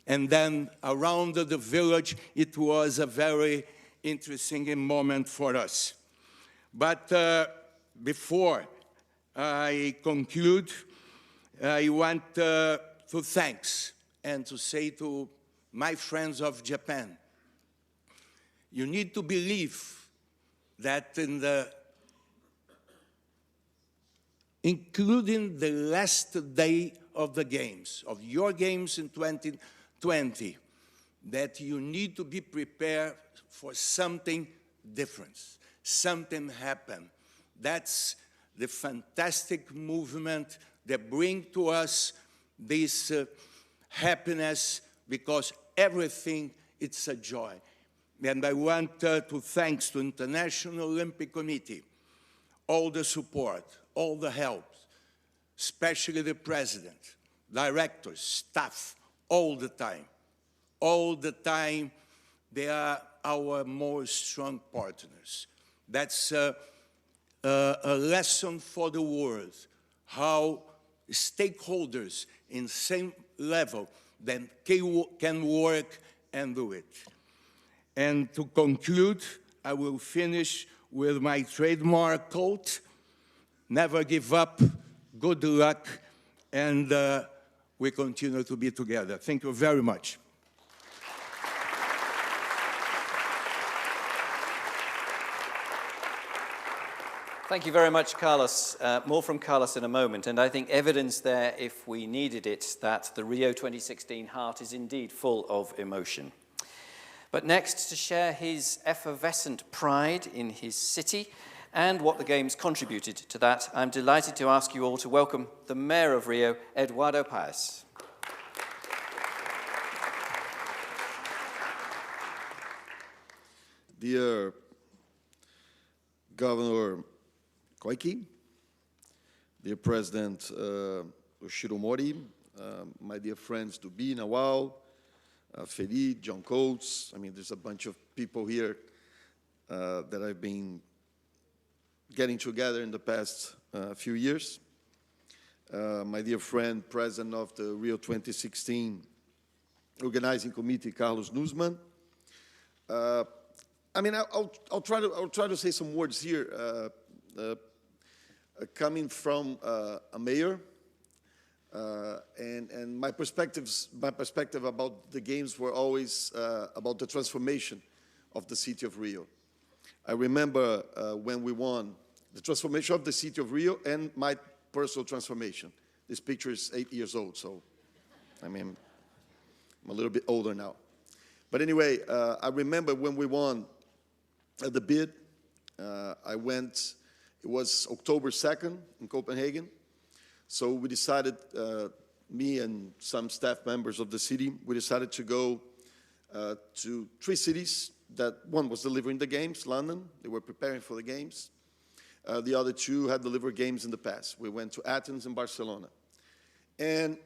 And then around the village, it was a very interesting moment for us. But before I conclude, I want to thanks and to say to my friends of Japan, you need to believe that including the last day of the games, of your games in 2020, that you need to be prepared for something different, something happen. That's the fantastic movement that brings to us this happiness, because everything, it's a joy. And I want to thanks to International Olympic Committee, all the support, all the help, especially the president, directors, staff, all the time. All the time, they are our most strong partners. That's a lesson for the world, how stakeholders in same level then can work and do it. And to conclude, I will finish with my trademark quote, never give up, good luck, and we continue to be together. Thank you very much. Thank you very much, Carlos. More from Carlos in a moment, and I think evidence there, if we needed it, that the Rio 2016 heart is indeed full of emotion. But next, to share his effervescent pride in his city and what the Games contributed to that, I'm delighted to ask you all to welcome the Mayor of Rio, Eduardo Paes. Dear Governor Koike, dear President Oshiro Mori, my dear friends Dubi, Nawal, Feli, John Coates. I mean, there's a bunch of people here that I've been getting together in the past few years. My dear friend, president of the Rio 2016 organizing committee, Carlos Nuzman. I mean, I'll try to say some words here. Coming from a mayor, and my perspective about the games were always about the transformation of the city of Rio. I remember when we won the transformation of the city of Rio and my personal transformation. This picture is 8 years old, so I mean, I'm a little bit older now. But anyway, I remember when we won the bid, I went. It was October 2nd in Copenhagen. So we decided, me and some staff members of the city, we decided to go to 3 cities. That one was delivering the games, London. They were preparing for the games. The other 2 had delivered games in the past. We went to Athens and Barcelona. And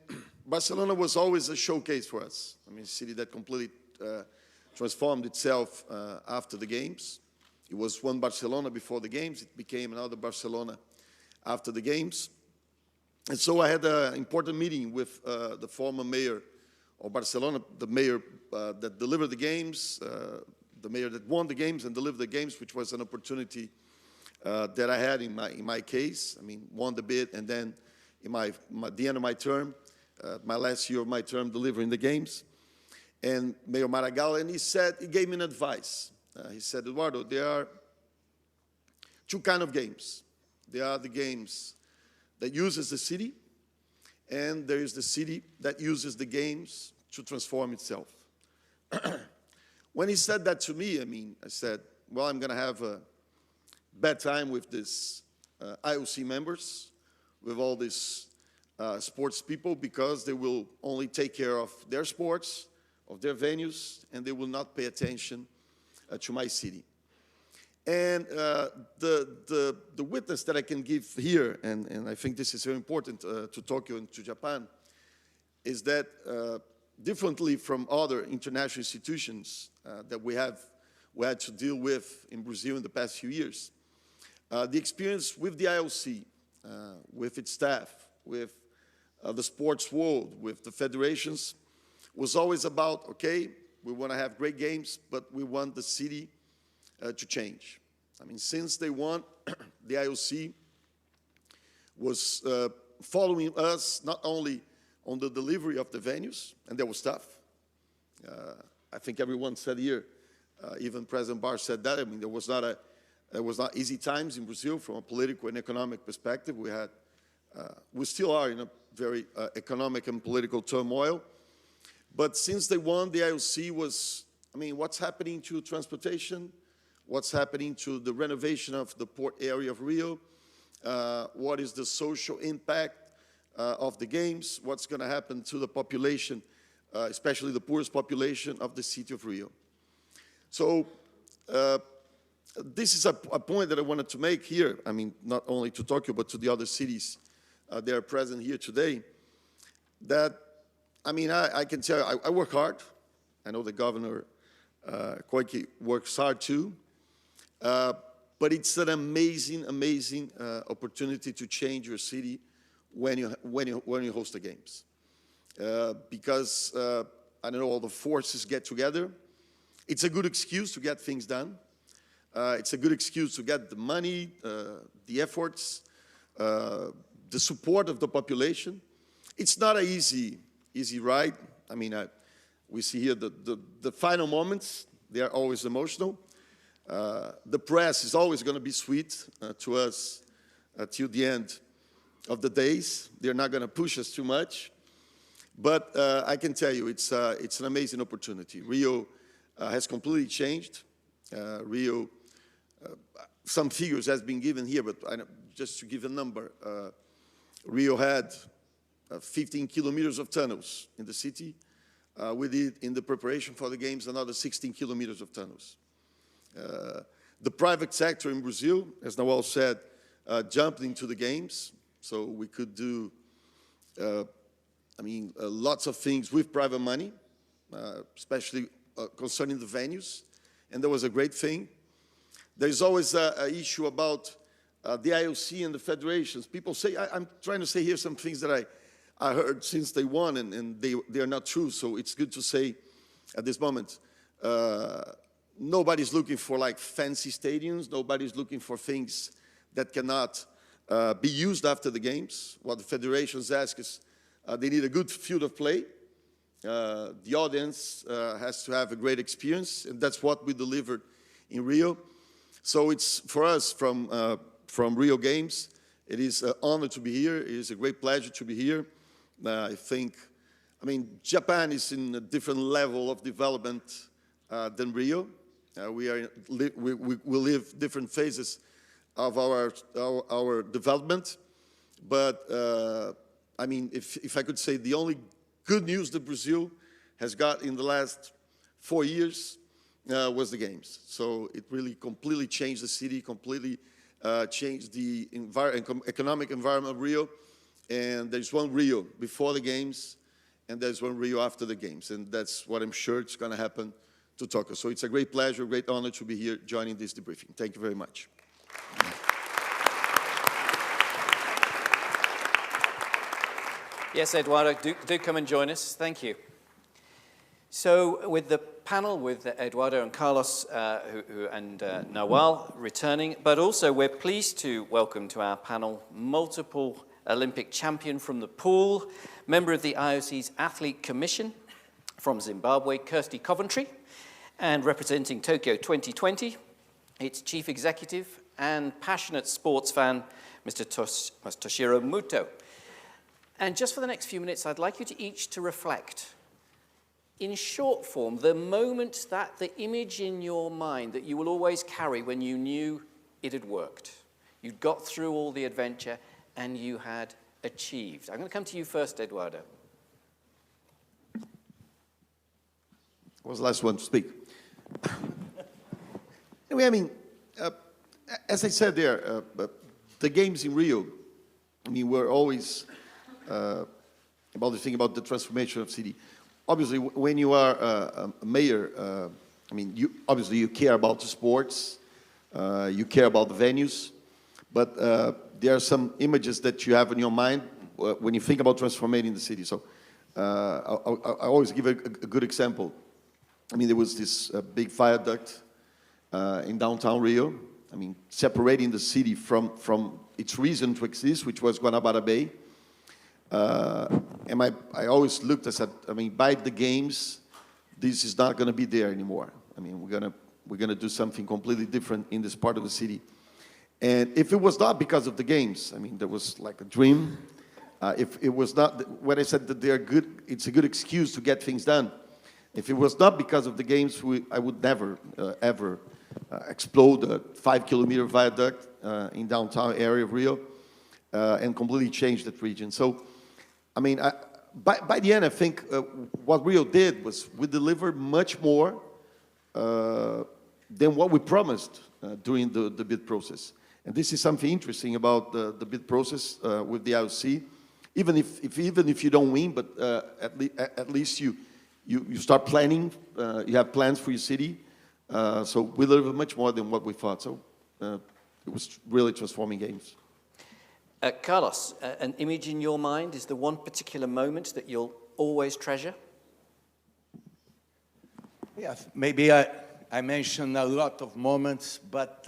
Barcelona was always a showcase for us. I mean, a city that completely transformed itself after the games. It was one Barcelona before the games. It became another Barcelona after the games. And so I had an important meeting with the former mayor of Barcelona, the mayor that delivered the games, the mayor that won the games and delivered the games, which was an opportunity that I had in my case. I mean, won the bid, and then in the end of my term, my last year of my term, delivering the games. And Mayor Maragall, and he gave me an advice. He said, Eduardo, there are 2 kinds of games. There are the games that uses the city, and there is the city that uses the games to transform itself. When he said that to me, I mean, I said, well, I'm going to have a bad time with these IOC members, with all these sports people, because they will only take care of their sports, of their venues, and they will not pay attention to my city. And the witness that I can give here, and I think this is very important to Tokyo and to Japan, is that differently from other international institutions that we had to deal with in Brazil in the past few years, the experience with the IOC, with its staff, with the sports world, with the federations, was always about, okay, we want to have great games, but we want the city to change. I mean, since they won, the IOC was following us not only on the delivery of the venues, and that was tough. I think everyone said here, even President Barr said that. I mean, there was not easy times in Brazil from a political and economic perspective. We still are in a very economic and political turmoil. But since they won, the IOC was, I mean, what's happening to transportation? What's happening to the renovation of the port area of Rio? What is the social impact of the games? What's going to happen to the population, especially the poorest population of the city of Rio? So this is a point that I wanted to make here. I mean, not only to Tokyo, but to the other cities that are present here today, that I mean, I can tell you, I work hard. I know the Governor Koike works hard too. But it's an amazing, amazing opportunity to change your city when you host the games. Because, I don't know, all the forces get together. It's a good excuse to get things done. It's a good excuse to get the money, the efforts, the support of the population. It's not an easy ride. I mean, we see here the final moments, they are always emotional. The press is always going to be sweet to us till the end of the days. They're not going to push us too much. But I can tell you, it's an amazing opportunity. Rio has completely changed. Rio, some figures has been given here, but just to give a number, Rio had 15 kilometers of tunnels in the city. We did, in the preparation for the games, another 16 kilometers of tunnels. The private sector in Brazil, as Nawal said, jumped into the games, so we could do, lots of things with private money, especially concerning the venues, and that was a great thing. There's always an issue about the IOC and the federations. People say, I'm trying to say here some things that I heard since they won, and they are not true, so it's good to say at this moment. Nobody's looking for like fancy stadiums. Nobody's looking for things that cannot be used after the games. What the federations ask is they need a good field of play. The audience has to have a great experience, and that's what we delivered in Rio. So it's for us from Rio Games, it is an honor to be here. It is a great pleasure to be here. I mean, Japan is in a different level of development than Rio. We live different phases of our development. But I mean, if I could say the only good news that Brazil has got in the last 4 years was the games. So it really completely changed the city, completely changed the economic environment of Rio. And there's one Rio before the games, and there's one Rio after the games. And that's what I'm sure it's going to happen to Tokyo. So it's a great pleasure, great honor to be here joining this debriefing. Thank you very much. Yes, Eduardo, do come and join us. Thank you. So with the panel, with Eduardo and Carlos and Nawal returning, but also we're pleased to welcome to our panel multiple Olympic champion from the pool, member of the IOC's Athlete Commission from Zimbabwe, Kirsty Coventry, and representing Tokyo 2020, its chief executive and passionate sports fan, Mr. Toshiro Muto. And just for the next few minutes, I'd like you to each to reflect, in short form, the moment that the image in your mind that you will always carry when you knew it had worked. You'd got through all the adventure and you had achieved. I'm going to come to you first, Eduardo. I was the last one to speak. Anyway, I mean, as I said there, the games in Rio, I mean, were always about the thing about the transformation of city. Obviously, when you are a mayor, I mean, obviously you care about the sports, you care about the venues, but there are some images that you have in your mind when you think about transforming the city. So I always give a good example. I mean, there was this big viaduct in downtown Rio, I mean, separating the city from its reason to exist, which was Guanabara Bay. And I always looked and said, I mean, by the games, this is not going to be there anymore. I mean, we're gonna do something completely different in this part of the city. And if it was not because of the games, I mean, there was like a dream. If it was not, when I said that they are good, it's a good excuse to get things done. If it was not because of the games, I would never, ever explode a 5-kilometer viaduct in downtown area of Rio and completely change that region. So, I mean, by the end, I think what Rio did was we delivered much more than what we promised during the bid process. And this is something interesting about the bid process with the IOC. Even if you don't win, but at least you start planning, you have plans for your city. So we delivered much more than what we thought. So it was really transforming games. Carlos, an image in your mind is the one particular moment that you'll always treasure? Yes, maybe I mentioned a lot of moments, but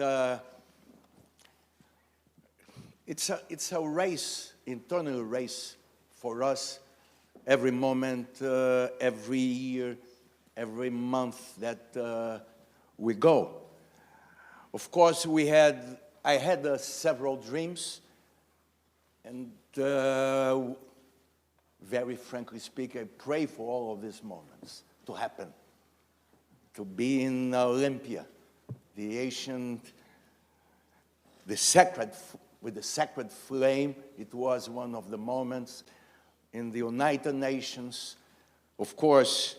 it's a race, internal race for us. Every moment, every year, every month that we go. Of course, I had several dreams. And very frankly speaking, I pray for all of these moments to happen. To be in Olympia, with the sacred flame, it was one of the moments. In the United Nations, of course,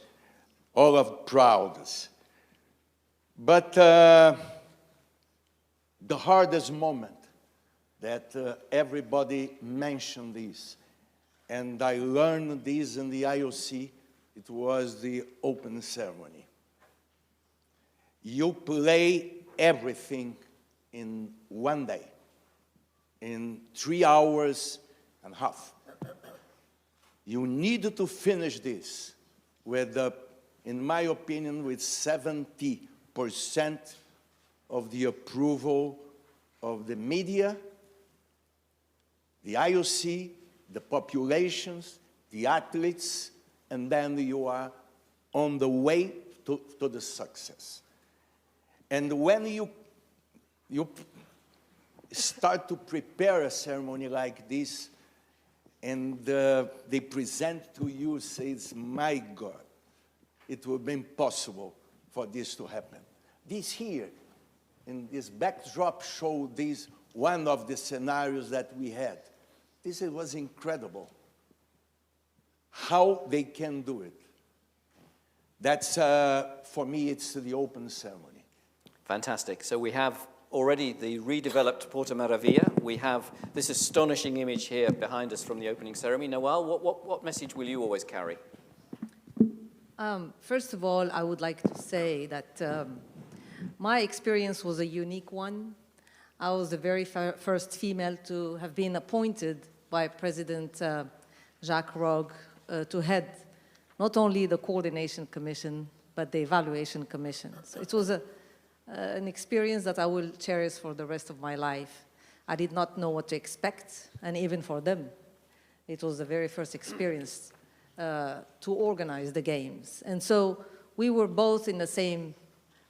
all of proudness. But the hardest moment that everybody mentioned this, and I learned this in the IOC, it was the opening ceremony. You play everything in one day. in 3 hours and a half. You need to finish this with, in my opinion, with 70% of the approval of the media, the IOC, the populations, the athletes, and then you are on the way to the success. And when you start to prepare a ceremony like this, and they present to you, says, my God, it would be impossible for this to happen. This here, in this backdrop, show this one of the scenarios that we had. This was incredible, how they can do it. That's, for me, it's the open ceremony. Fantastic. So we have already the redeveloped Porta Maravilla. We have this astonishing image here behind us from the opening ceremony. Noel, what message will you always carry? First of all, I would like to say that my experience was a unique one. I was the very first female to have been appointed by President Jacques Rogge to head not only the Coordination Commission, but the Evaluation Commission. So it was an experience that I will cherish for the rest of my life. I did not know what to expect, and even for them, it was the very first experience to organize the games. And so we were both in the same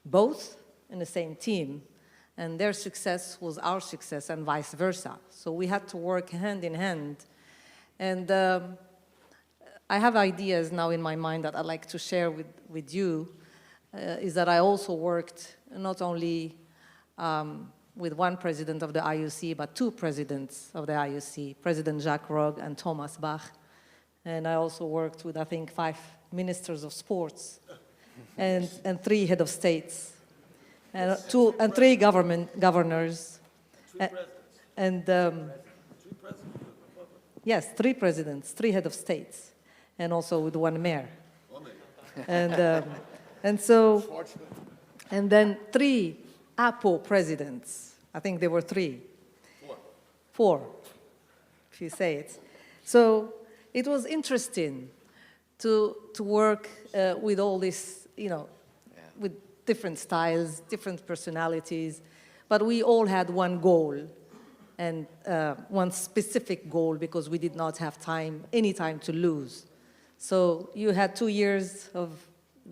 boat, in the same team, and their success was our success and vice versa. So we had to work hand in hand. And I have ideas now in my mind that I'd like to share with you, is that I also worked not only with one president of the IOC, but two presidents of the IOC, President Jacques Rogge and Thomas Bach. And I also worked with, I think, 5 ministers of sports and 3 head of states, and 3 governors. 3 presidents. And 3 presidents. yes, 3 presidents, 3 head of states, and also with 1 mayor. And so, and then 3 APO presidents. I think there were 3. 4, if you say it. So it was interesting to work with all this, with different styles, different personalities, but we all had one goal, and one specific goal, because we did not have any time to lose. So you had 2 years of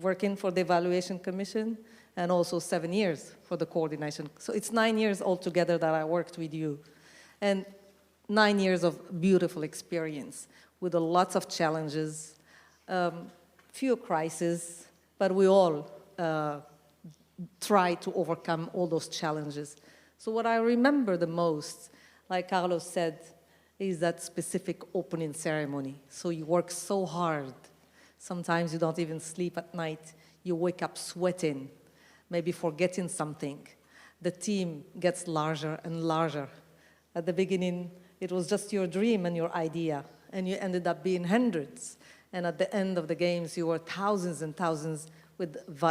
working for the Evaluation Commission, and also 7 years for the coordination. So it's 9 years altogether that I worked with you. And 9 years of beautiful experience with lots of challenges, few crises, but we all try to overcome all those challenges. So what I remember the most, like Carlos said, is that specific opening ceremony. So you work so hard. Sometimes you don't even sleep at night. You wake up sweating, maybe forgetting something. The team gets larger and larger. At the beginning, it was just your dream and your idea, and you ended up being hundreds. And at the end of the games, you were thousands and thousands,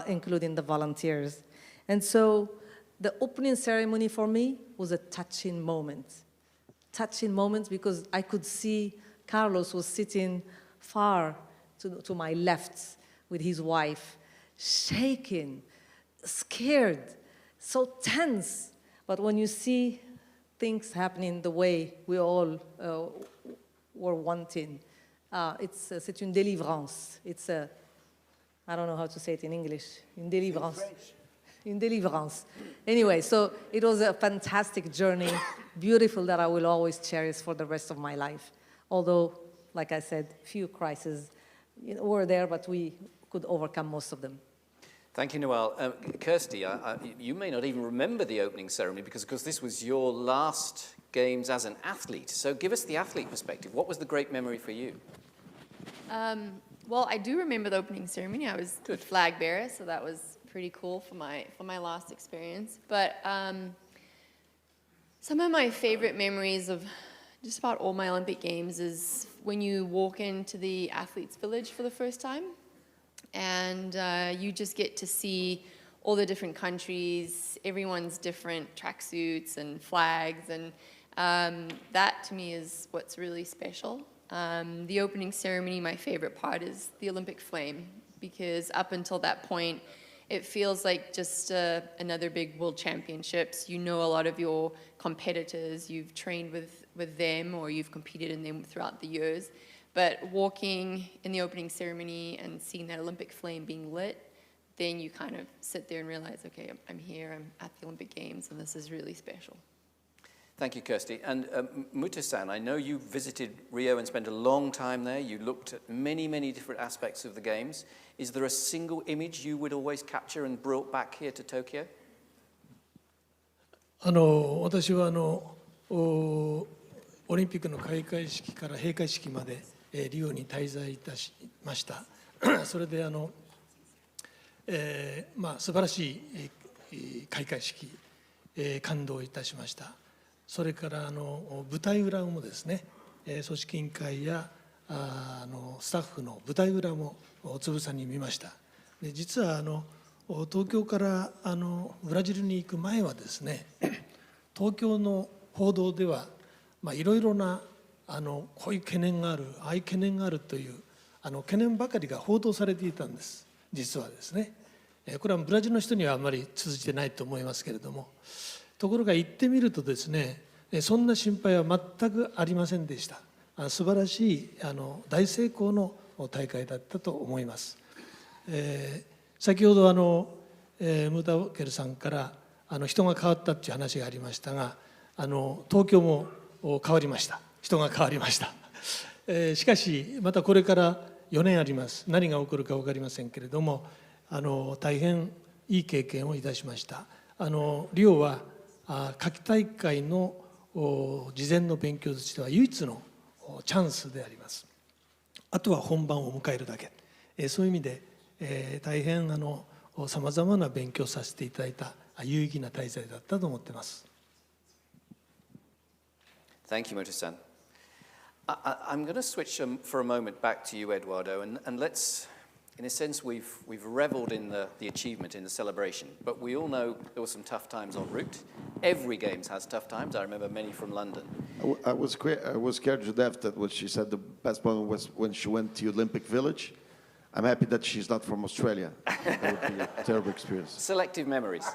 including the volunteers. And so the opening ceremony for me was a touching moment. Touching moment because I could see Carlos was sitting far to my left with his wife, shaking, scared, so tense. But when you see things happening the way we all were wanting, c'est une délivrance. It's a, I don't know how to say it in English, une délivrance. In délivrance. Anyway, so it was a fantastic journey, beautiful, that I will always cherish for the rest of my life. Although, like I said, few crises were there, but we could overcome most of them. Thank you, Noel. Kirsty, you may not even remember the opening ceremony because this was your last games as an athlete. So give us the athlete perspective. What was the great memory for you? Well, I do remember the opening ceremony. I was the flag bearer, so that was pretty cool for my last experience. But some of my favorite memories of just about all my Olympic Games is when you walk into the athletes' village for the first time, and you just get to see all the different countries, everyone's different tracksuits and flags, and That to me is what's really special. The opening ceremony, my favorite part is the Olympic flame, because up until that point, it feels like just another big world championships. You know a lot of your competitors, you've trained with them or you've competed in them throughout the years. But walking in the opening ceremony and seeing that Olympic flame being lit, then you kind of sit there and realize, okay, I'm here, I'm at the Olympic Games, and this is really special. Thank you, Kirsty. And Muta-san, I know you visited Rio and spent a long time there. You looked at many, many different aspects of the Games. Is there a single image you would always capture and brought back here to Tokyo? 私はオリンピックの開会式から閉会式までリオに滞在いたしました。それで素晴らしい開会式、感動いたしました。それから舞台裏もですね、組織委員会やスタッフの舞台裏もつぶさに見ました。で実は東京からブラジルに行く前はですね、東京の報道ではいろいろなこういう懸念がある、ああいう懸念があるという懸念ばかりが報道されていたんです、実はですね。これはブラジルの人にはあまり通じてないと思いますけれども、ところが行ってみるとですね、そんな心配は全くありませんでした。素晴らしい大成功の大会だったと思います。先ほどムタウケルさんから人が変わったという話がありましたが、東京も変わりました。人が変わりました。しかしまたこれから4年あります。何が起こるか分かりませんけれども、大変いい経験をいたしました。リオは夏季大会の事前の勉強としては唯一のチャンスであります。あとは本番を迎えるだけ。そういう意味で大変さまざまな勉強させていただいた有意義な滞在だったと思っています。Thank you, Muta-san. I'm going to switch for a moment back to you, Eduardo, and let's, in a sense, we've reveled in the achievement, in the celebration, but we all know there were some tough times en route. Every Games has tough times. I remember many from London. I was scared to death that what she said the best moment was when she went to Olympic Village. I'm happy that she's not from Australia. That would be a terrible experience. Selective memories.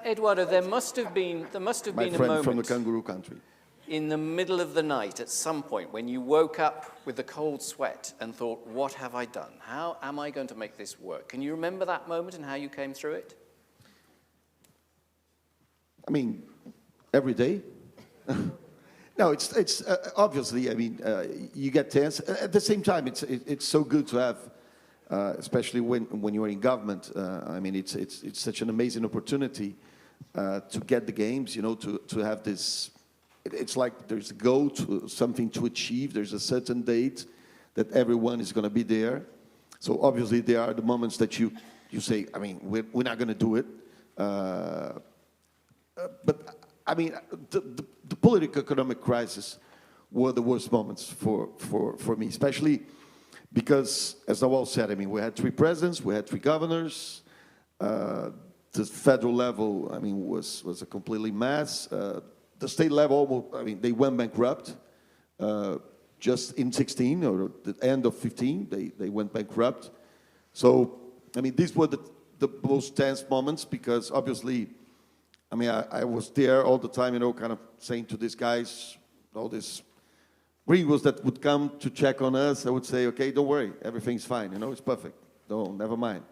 Eduardo, there must have been a friend moment from the kangaroo country. In the middle of the night at some point when you woke up with a cold sweat and thought, what have I done? How am I going to make this work? Can you remember that moment and how you came through it? I mean, every day. No, it's obviously, I mean, you get tense. At the same time, it's so good to have, especially when you're in government. I mean, it's such an amazing opportunity to get the games, you know, to have this. It's like there's a goal, to something to achieve. There's a certain date that everyone is going to be there. So obviously there are the moments that you say, I mean, we're not going to do it. But I mean, the political economic crisis were the worst moments for me, especially because, as Nawal said, I mean, we had 3 presidents, we had 3 governors. The federal level, I mean, was a completely mess. The state level, I mean, they went bankrupt just in 16 or the end of 15. They went bankrupt. So, I mean, these were the most tense moments because obviously, I mean, I was there all the time, you know, kind of saying to these guys, all these gringos that would come to check on us, I would say, okay, don't worry, everything's fine, you know, it's perfect. No, never mind.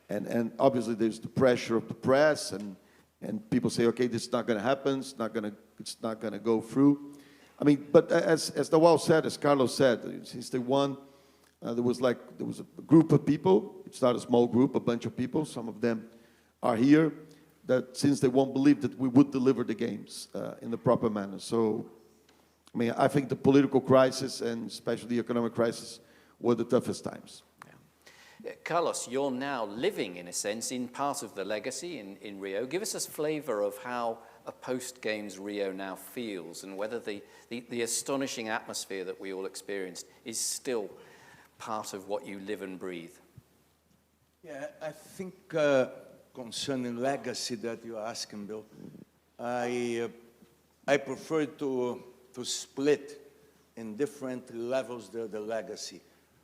And obviously there's the pressure of the press and people say, okay, this is not going to happen. It's not going to go through. I mean, but as Nawal said, as Carlos said, since they won, there was a group of people. It's not a small group, a bunch of people. Some of them are here that since they won't believe that we would deliver the games in the proper manner. So, I mean, I think the political crisis and especially the economic crisis were the toughest times. Carlos, you're now living, in a sense, in part of the legacy in Rio. Give us a flavour of how a post-Games Rio now feels and whether the astonishing atmosphere that we all experienced is still part of what you live and breathe. Yeah, I think concerning legacy that you're asking, Bill, I prefer to split in different levels the legacy,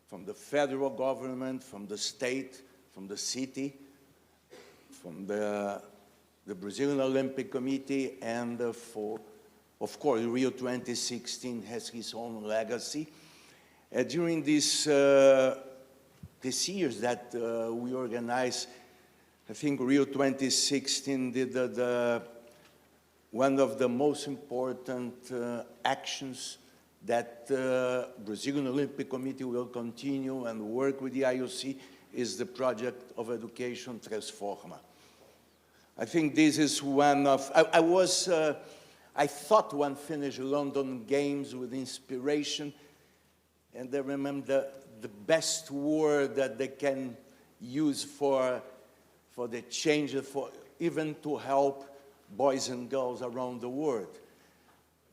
from the federal government, from the state, from the city, from the Brazilian Olympic Committee, and of course, Rio 2016 has his own legacy. During these years that we organized, I think Rio 2016 did one of the most important actions that Brazilian Olympic Committee will continue and work with the IOC is the project of education Transforma. I think this is one of, I thought one finished London Games with inspiration, and I remember the best word that they can use for the change, even to help boys and girls around the world.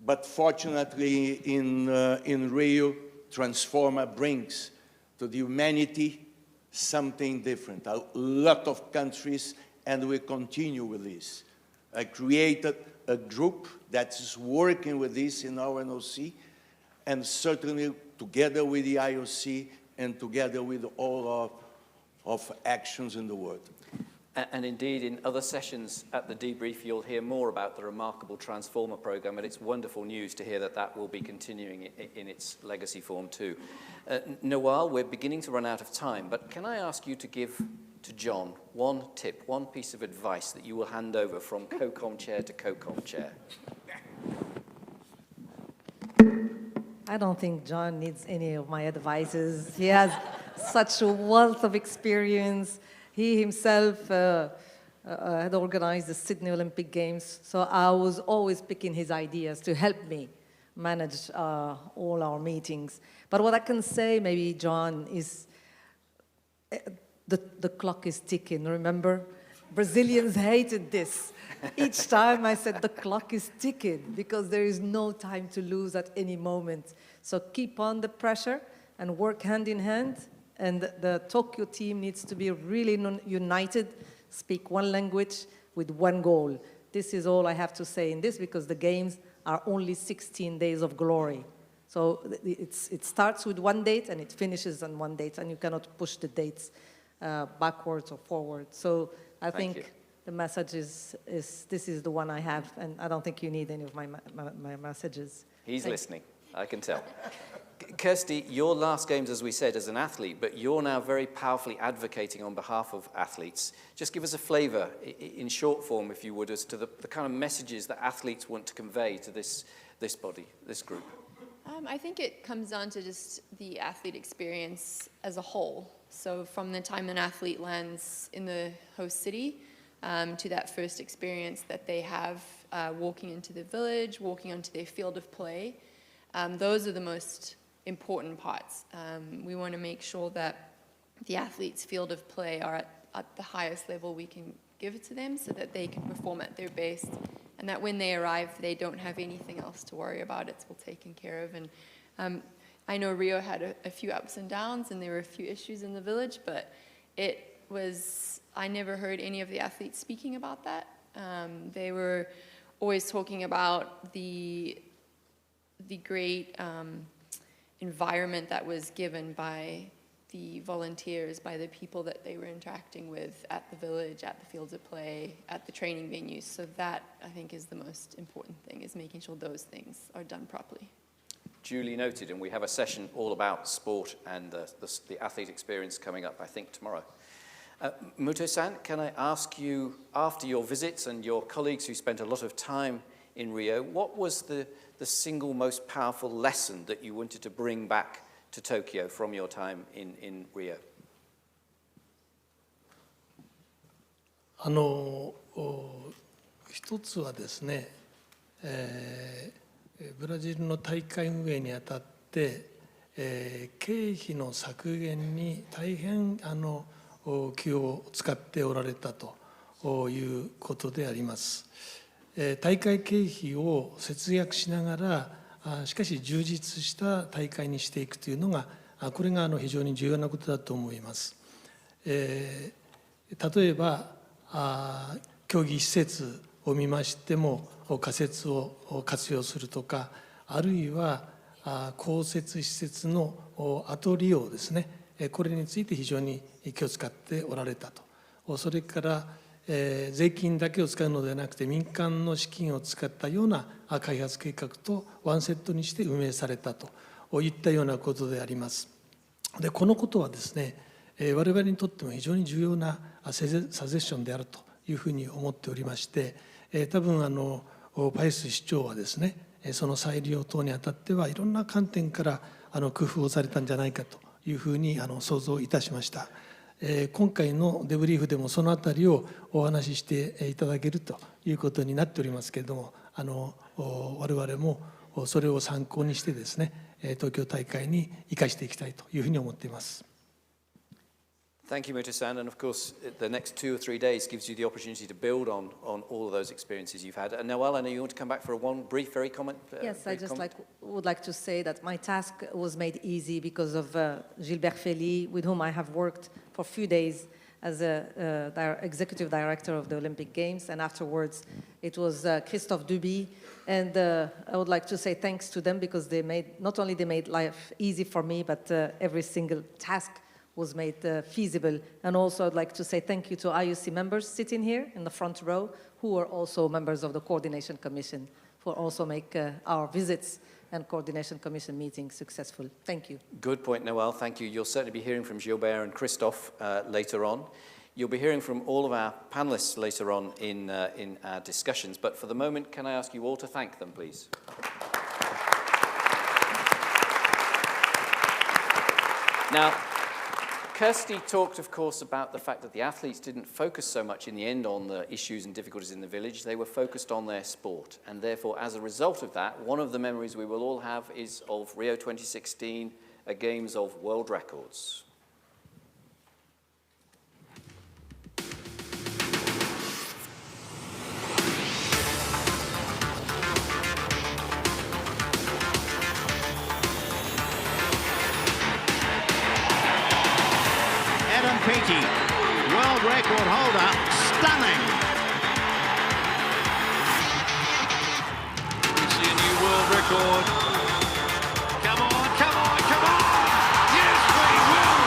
But fortunately, in Rio, Transforma brings to the humanity something different. A lot of countries, and we continue with this. I created a group that's working with this in our NOC, and certainly together with the IOC and together with all of actions in the world. And indeed, in other sessions at the debrief, you'll hear more about the remarkable Transformer program, and it's wonderful news to hear that that will be continuing in its legacy form too. Noel, we're beginning to run out of time, but can I ask you to give to John one tip, one piece of advice that you will hand over from co-com chair to co-com chair? I don't think John needs any of my advices. He has such a wealth of experience. He himself had organized the Sydney Olympic Games, so I was always picking his ideas to help me manage all our meetings. But what I can say, maybe, John, is the clock is ticking, remember? Brazilians hated this. Each time I said the clock is ticking because there is no time to lose at any moment. So keep on the pressure and work hand in hand. And the Tokyo team needs to be really united, speak one language with one goal. This is all I have to say in this, because the games are only 16 days of glory. So it starts with one date and it finishes on one date, and you cannot push the dates backwards or forward. So I think the message is this is the one I have, and I don't think you need any of my messages. He's listening, I can tell. Kirsty, your last games, as we said, as an athlete, but you're now very powerfully advocating on behalf of athletes. Just give us a flavour, in short form, if you would, as to the kind of messages that athletes want to convey to this body, this group. I think it comes down to just the athlete experience as a whole. So from the time an athlete lands in the host city to that first experience that they have walking into the village, walking onto their field of play, those are the most important parts. We want to make sure that the athletes' field of play are at the highest level we can give it to them, so that they can perform at their best, and that when they arrive, they don't have anything else to worry about. It's all taken care of. And I know Rio had a few ups and downs, and there were a few issues in the village, but I never heard any of the athletes speaking about that. They were always talking about the great environment that was given by the volunteers, by the people that they were interacting with at the village, at the fields of play, at the training venues. So that, I think, is the most important thing, is making sure those things are done properly. Duly noted, and we have a session all about sport and the athlete experience coming up, I think, tomorrow. Muto-san, can I ask you, after your visits and your colleagues who spent a lot of time in Rio, what was the single most powerful lesson that you wanted to bring back to Tokyo from your time in Rio? 一つはですね、ブラジルの大会運営にあたって、経費の削減に大変気を使っておられたということであります。大会経費を節約しながら、しかし充実した大会にしていくというのが、これが非常に重要なことだと思います。例えば競技施設を見ましても、仮設を活用するとか、あるいは公設施設の後利用ですね、これについて非常に気を使っておられたと。それから税金だけを使うのではなくて、民間の資金を使ったような開発計画とワンセットにして運営されたといったようなことであります。でこのことはですね、我々にとっても非常に重要なサジェッションであるというふうに思っておりまして、多分パイス市長はですね、その再利用等にあたってはいろんな観点から工夫をされたんじゃないかというふうに想像いたしました。今回のデブリーフでもそのあたりをお話ししていただけるということになっておりますけれども、我々もそれを参考にしてですね、東京大会に生かしていきたいというふうに思っています。Thank you, Muta-san. And of course, the next 2 or 3 days gives you the opportunity to build on all of those experiences you've had. And Noelle, I know you want to come back for one brief, very comment. Yes, I just would like to say that my task was made easy because of Gilbert Fely, with whom I have worked for a few days as executive director of the Olympic Games, and afterwards it was Christophe Duby. And I would like to say thanks to them because not only they made life easy for me, but every single task was made feasible. And also I'd like to say thank you to IOC members sitting here in the front row, who are also members of the Coordination Commission, for also make our visits and Coordination Commission meetings successful. Thank you. Good point, Noelle. Thank you. You'll certainly be hearing from Gilbert and Christophe later on. You'll be hearing from all of our panelists later on in our discussions. But for the moment, can I ask you all to thank them, please? Now, Kirsty talked, of course, about the fact that the athletes didn't focus so much in the end on the issues and difficulties in the village. They were focused on their sport. And therefore, as a result of that, one of the memories we will all have is of Rio 2016, a Games of World Records. World record holder, stunning. We see a new world record. Come on, come on, come on! Yes, we will!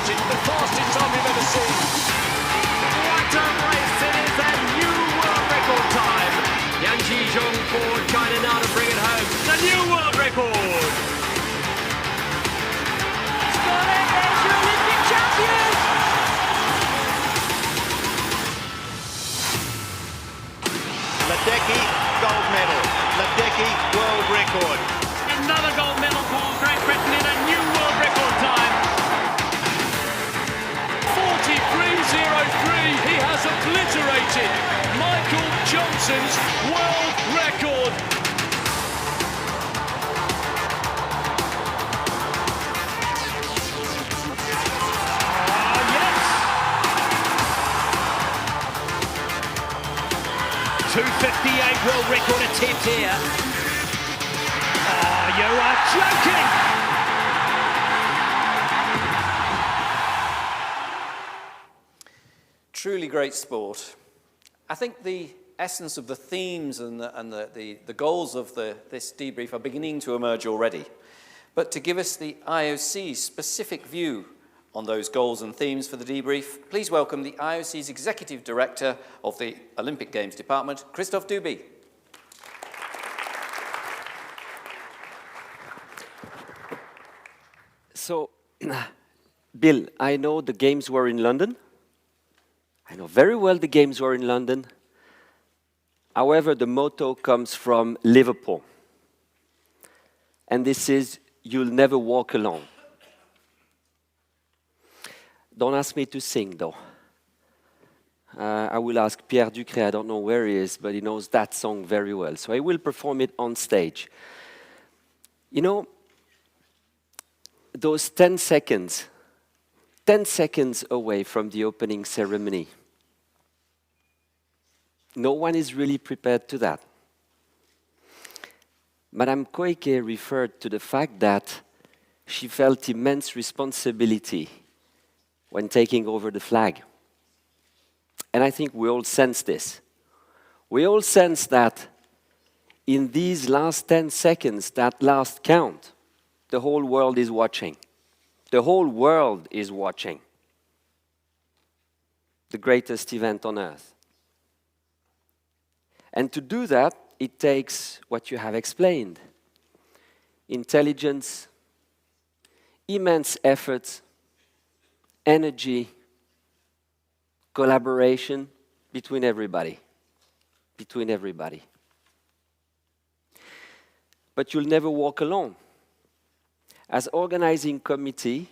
The fastest time we've ever seen. What a race it is, a new world record time. Yang Jizhong for China now to bring it home. The new world record. He's got it, there's your Olympic champion. Ledecky, gold medal. Ledecky, world record. Another gold medal for Great Britain in a new world record time. 43.03, he has obliterated Michael Johnson's world record. Yes! 2:58 world record attempt here. Oh, you are joking! Truly great sport. I think the essence of the themes and the goals of this debrief are beginning to emerge already. But to give us the IOC's specific view on those goals and themes for the debrief, please welcome the IOC's Executive Director of the Olympic Games Department, Christophe Duby. So, Bill, I know the games were in London. I know very well the games were in London. However, the motto comes from Liverpool. And this is, you'll never walk alone. Don't ask me to sing, though. I will ask Pierre Ducret, I don't know where he is, but he knows that song very well. So I will perform it on stage. You know, those 10 seconds away from the opening ceremony, no one is really prepared to that. Madame Koike referred to the fact that she felt immense responsibility when taking over the flag. And I think we all sense this. We all sense that in these last 10 seconds, that last count, the whole world is watching. The whole world is watching. The greatest event on earth. And to do that, it takes what you have explained. Intelligence, immense effort, energy, collaboration between everybody. Between everybody. But you'll never walk alone. As organizing committee,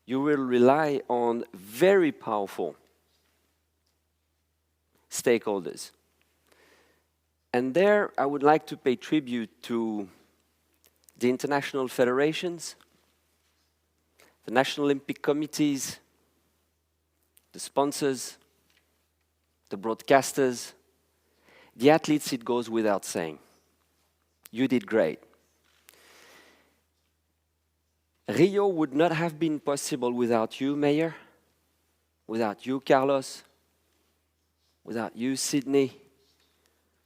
you will rely on very powerful stakeholders. And there, I would like to pay tribute to the international federations, the National Olympic Committees, the sponsors, the broadcasters, the athletes, it goes without saying. You did great. Rio would not have been possible without you, Mayor, without you, Carlos, without you, Sydney,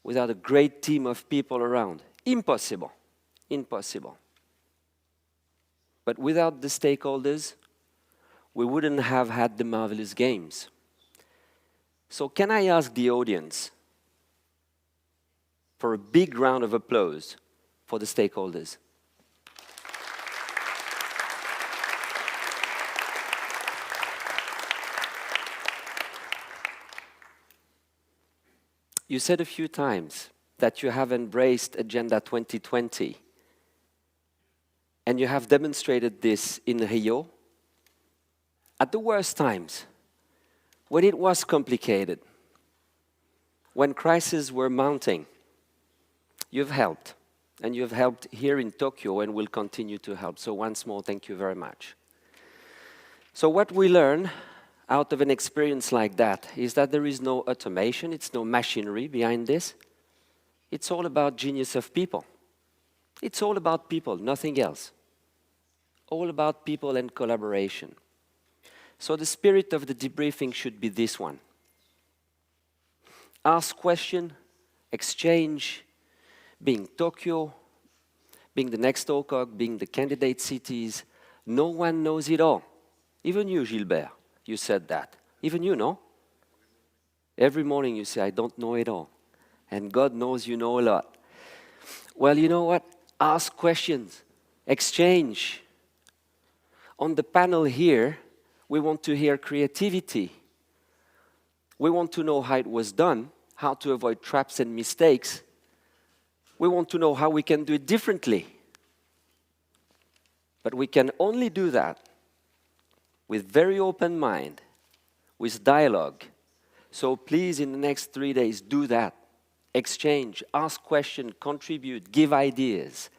without a great team of people around. Impossible. Impossible. But without the stakeholders, we wouldn't have had the marvelous games. So can I ask the audience for a big round of applause for the stakeholders? You said a few times that you have embraced Agenda 2020, and you have demonstrated this in Rio at the worst times, when it was complicated, when crises were mounting. You've helped, and you've helped here in Tokyo and will continue to help. So once more, thank you very much. So what we learn out of an experience like that is that there is no automation, it's no machinery behind this. It's all about genius of people. It's all about people, nothing else. All about people and collaboration. So the spirit of the debriefing should be this one. Ask question, exchange, being Tokyo, being the next Ioc, being the candidate cities. No one knows it all. Even you, Gilbert. You said that. Even you know. Every morning you say, I don't know it all. And God knows you know a lot. Well, you know what? Ask questions. Exchange. On the panel here, we want to hear creativity. We want to know how it was done, how to avoid traps and mistakes. We want to know how we can do it differently. But we can only do that with very open mind, with dialogue. So please, in the next 3 days, do that. Exchange, ask questions, contribute, give ideas.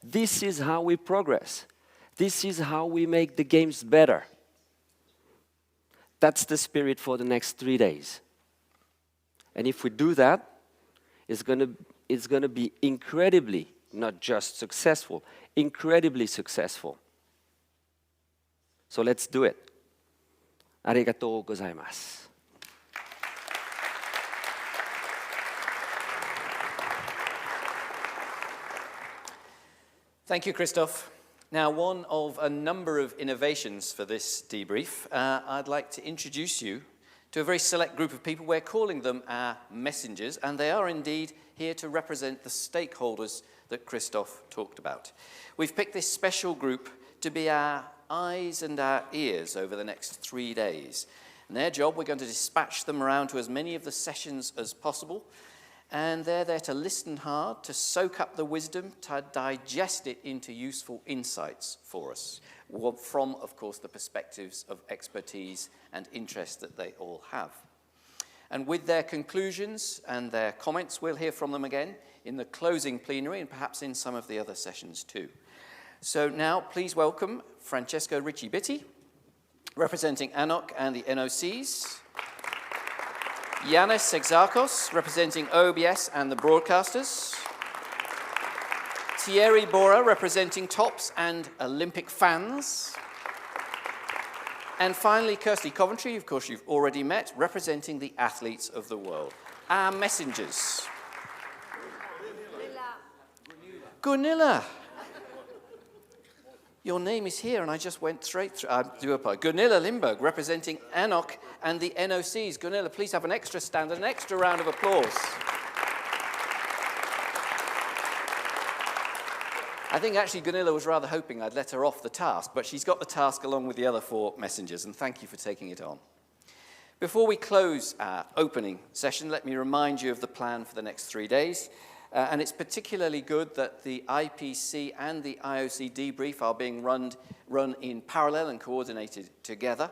This is how we progress. This is how we make the games better. That's the spirit for the next 3 days. And if we do that, it's going to be incredibly, not just successful, incredibly successful. So let's do it. Arigatou gozaimasu. Thank you, Christophe. Now, one of a number of innovations for this debrief, I'd like to introduce you to a very select group of people. We're calling them our messengers, and they are indeed here to represent the stakeholders that Christophe talked about. We've picked this special group to be our eyes and our ears over the next 3 days. And their job, we're going to dispatch them around to as many of the sessions as possible. And they're there to listen hard, to soak up the wisdom, to digest it into useful insights for us, from, of course, the perspectives of expertise and interest that they all have. And with their conclusions and their comments, we'll hear from them again in the closing plenary and perhaps in some of the other sessions too. So now please welcome Francesco Ricci-Bitti, representing Ioc and the NOCs, Yanis Exarchos, representing OBS and the broadcasters, Thierry Bora, representing TOPS and Olympic fans, and finally Kirsty Coventry, of course you've already met, representing the athletes of the world. Our messengers. Gunilla. Your name is here, and I just went straight through. I do apologize. Gunilla Lindberg, representing Ioc and the NOCs. Gunilla, please have an extra stand and an extra round of applause. I think actually Gunilla was rather hoping I'd let her off the task, but she's got the task along with the other 4 messengers, and thank you for taking it on. Before we close our opening session, let me remind you of the plan for the next 3 days. And it's particularly good that the IPC and the IOC debrief are being run in parallel and coordinated together.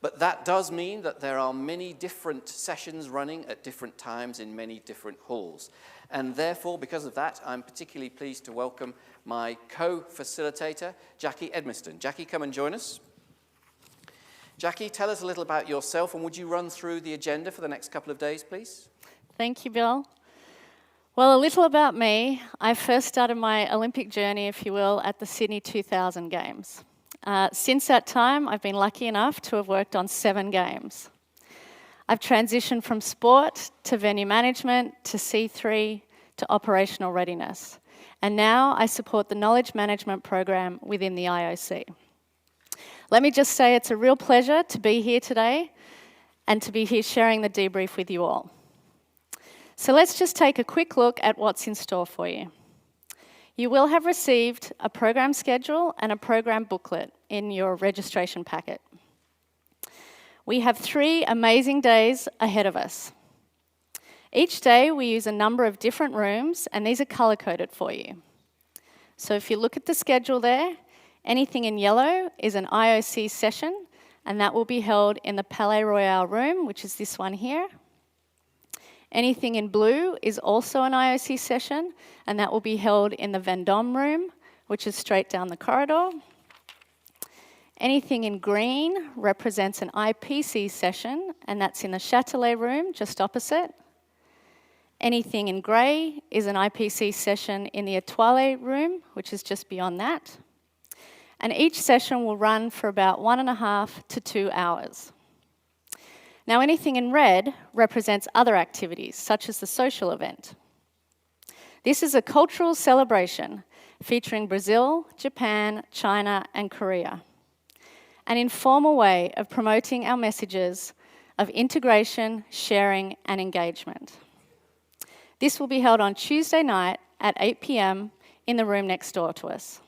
But that does mean that there are many different sessions running at different times in many different halls. And therefore, because of that, I'm particularly pleased to welcome my co-facilitator, Jackie Edmiston. Jackie, come and join us. Jackie, tell us a little about yourself, and would you run through the agenda for the next couple of days, please? Thank you, Bill. Well, a little about me. I first started my Olympic journey, if you will, at the Sydney 2000 Games. Since that time, I've been lucky enough to have worked on 7 games. I've transitioned from sport to venue management to C3 to operational readiness. And now I support the knowledge management program within the IOC. Let me just say it's a real pleasure to be here today and to be here sharing the debrief with you all. So let's just take a quick look at what's in store for you. You will have received a program schedule and a program booklet in your registration packet. We have 3 amazing days ahead of us. Each day we use a number of different rooms, and these are color-coded for you. So if you look at the schedule there, anything in yellow is an IOC session, and that will be held in the Palais Royal room, which is this one here. Anything in blue is also an IOC session, and that will be held in the Vendôme room, which is straight down the corridor. Anything in green represents an IPC session, and that's in the Châtelet room, just opposite. Anything in grey is an IPC session in the Étoile room, which is just beyond that. And each session will run for about 1.5 to 2 hours. Now, anything in red represents other activities, such as the social event. This is a cultural celebration featuring Brazil, Japan, China, and Korea. An informal way of promoting our messages of integration, sharing, and engagement. This will be held on Tuesday night at 8 p.m. in the room next door to us.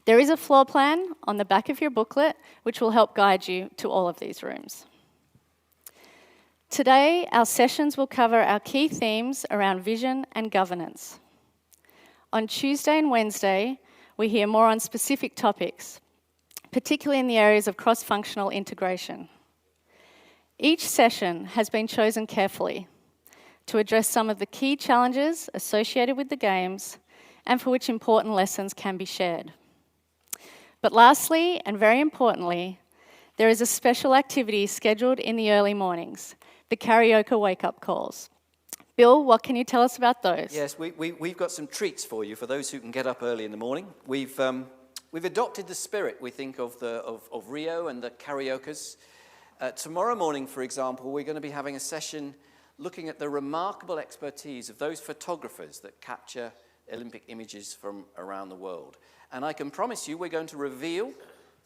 There is a floor plan on the back of your booklet, which will help guide you to all of these rooms. Today, our sessions will cover our key themes around vision and governance. On Tuesday and Wednesday, we hear more on specific topics, particularly in the areas of cross-functional integration. Each session has been chosen carefully to address some of the key challenges associated with the Games and for which important lessons can be shared. But lastly, and very importantly, there is a special activity scheduled in the early mornings, the karaoke wake-up calls. Bill, what can you tell us about those? Yes, we've got some treats for you for those who can get up early in the morning. We've adopted the spirit, we think, of Rio and the karaokes. Tomorrow morning, for example, we're going to be having a session looking at the remarkable expertise of those photographers that capture Olympic images from around the world. And I can promise you we're going to reveal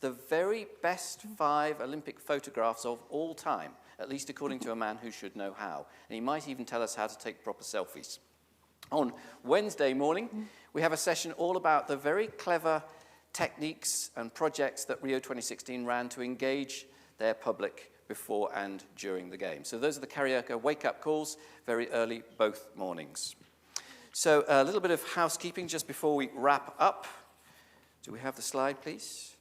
the very best 5 Olympic photographs of all time, at least according to a man who should know how. And he might even tell us how to take proper selfies. On Wednesday morning, we have a session all about the very clever techniques and projects that Rio 2016 ran to engage their public before and during the game. So those are the karaoke wake-up calls, very early both mornings. So a little bit of housekeeping just before we wrap up. Do we have the slide, please?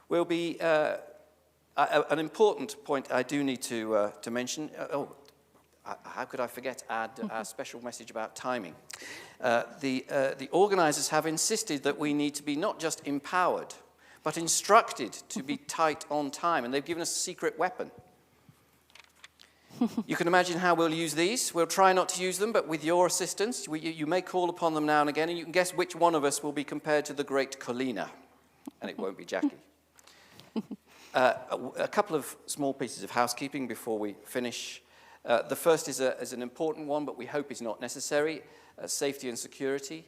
We'll be, an important point I do need to mention. how could I forget to add a special message about timing? The organisers have insisted that we need to be not just empowered, but instructed to be tight on time, and they've given us a secret weapon. You can imagine how we'll use these. We'll try not to use them, but with your assistance, you may call upon them now and again, and you can guess which one of us will be compared to the great Colina, and it won't be Jackie. A couple of small pieces of housekeeping before we finish. The first is an important one, but we hope is not necessary, safety and security.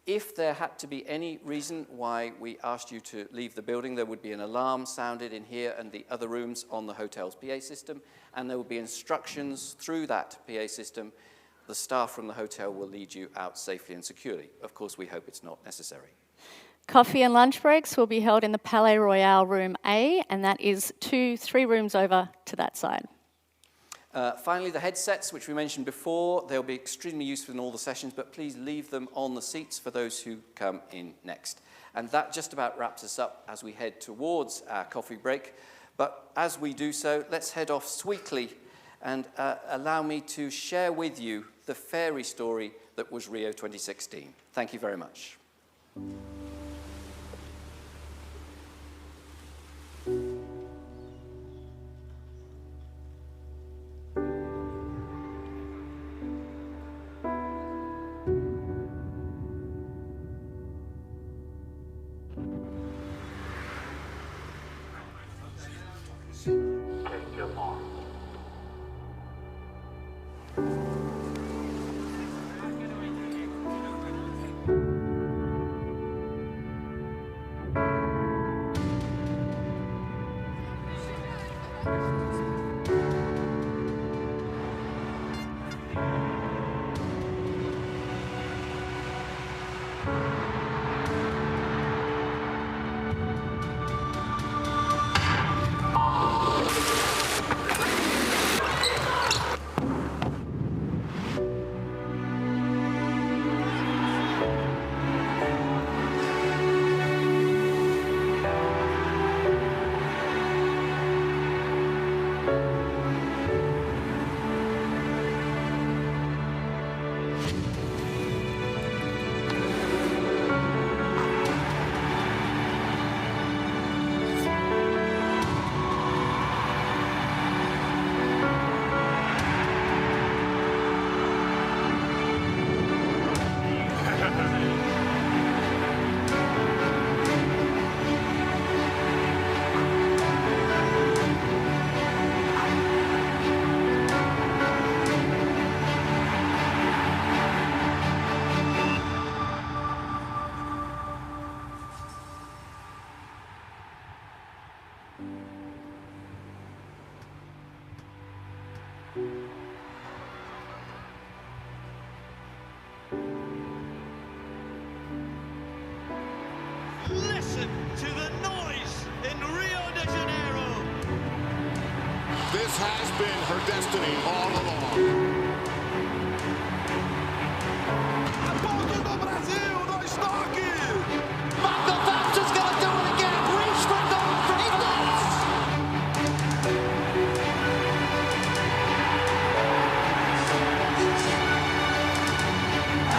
If there had to be any reason why we asked you to leave the building, there would be an alarm sounded in here and the other rooms on the hotel's PA system, and there would be instructions through that PA system. The staff from the hotel will lead you out safely and securely. Of course, we hope it's not necessary. Coffee and lunch breaks will be held in the Palais Royal Room A, and that is 3 rooms over to that side. Finally, the headsets, which we mentioned before, they'll be extremely useful in all the sessions, but please leave them on the seats for those who come in next. And that just about wraps us up as we head towards our coffee break. But as we do so, let's head off sweetly and allow me to share with you the fairy story that was Rio 2016. Thank you very much. Listen to the noise in Rio de Janeiro. This has been her destiny all along. A ponto do Brasil no estoque. Michael Phelps is going to do it again. Reach for gold for England.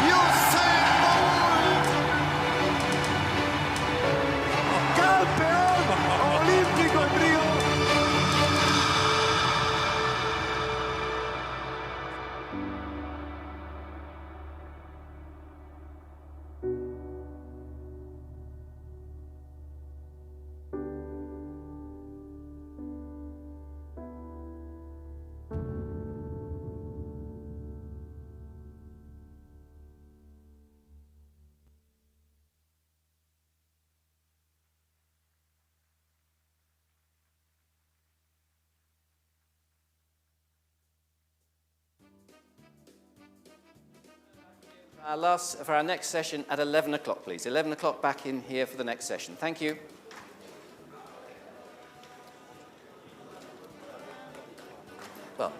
Usain Bolt. Campeón olímpico en Río. For our next session at 11 o'clock, please. 11 o'clock back in here for the next session. Thank you. Well,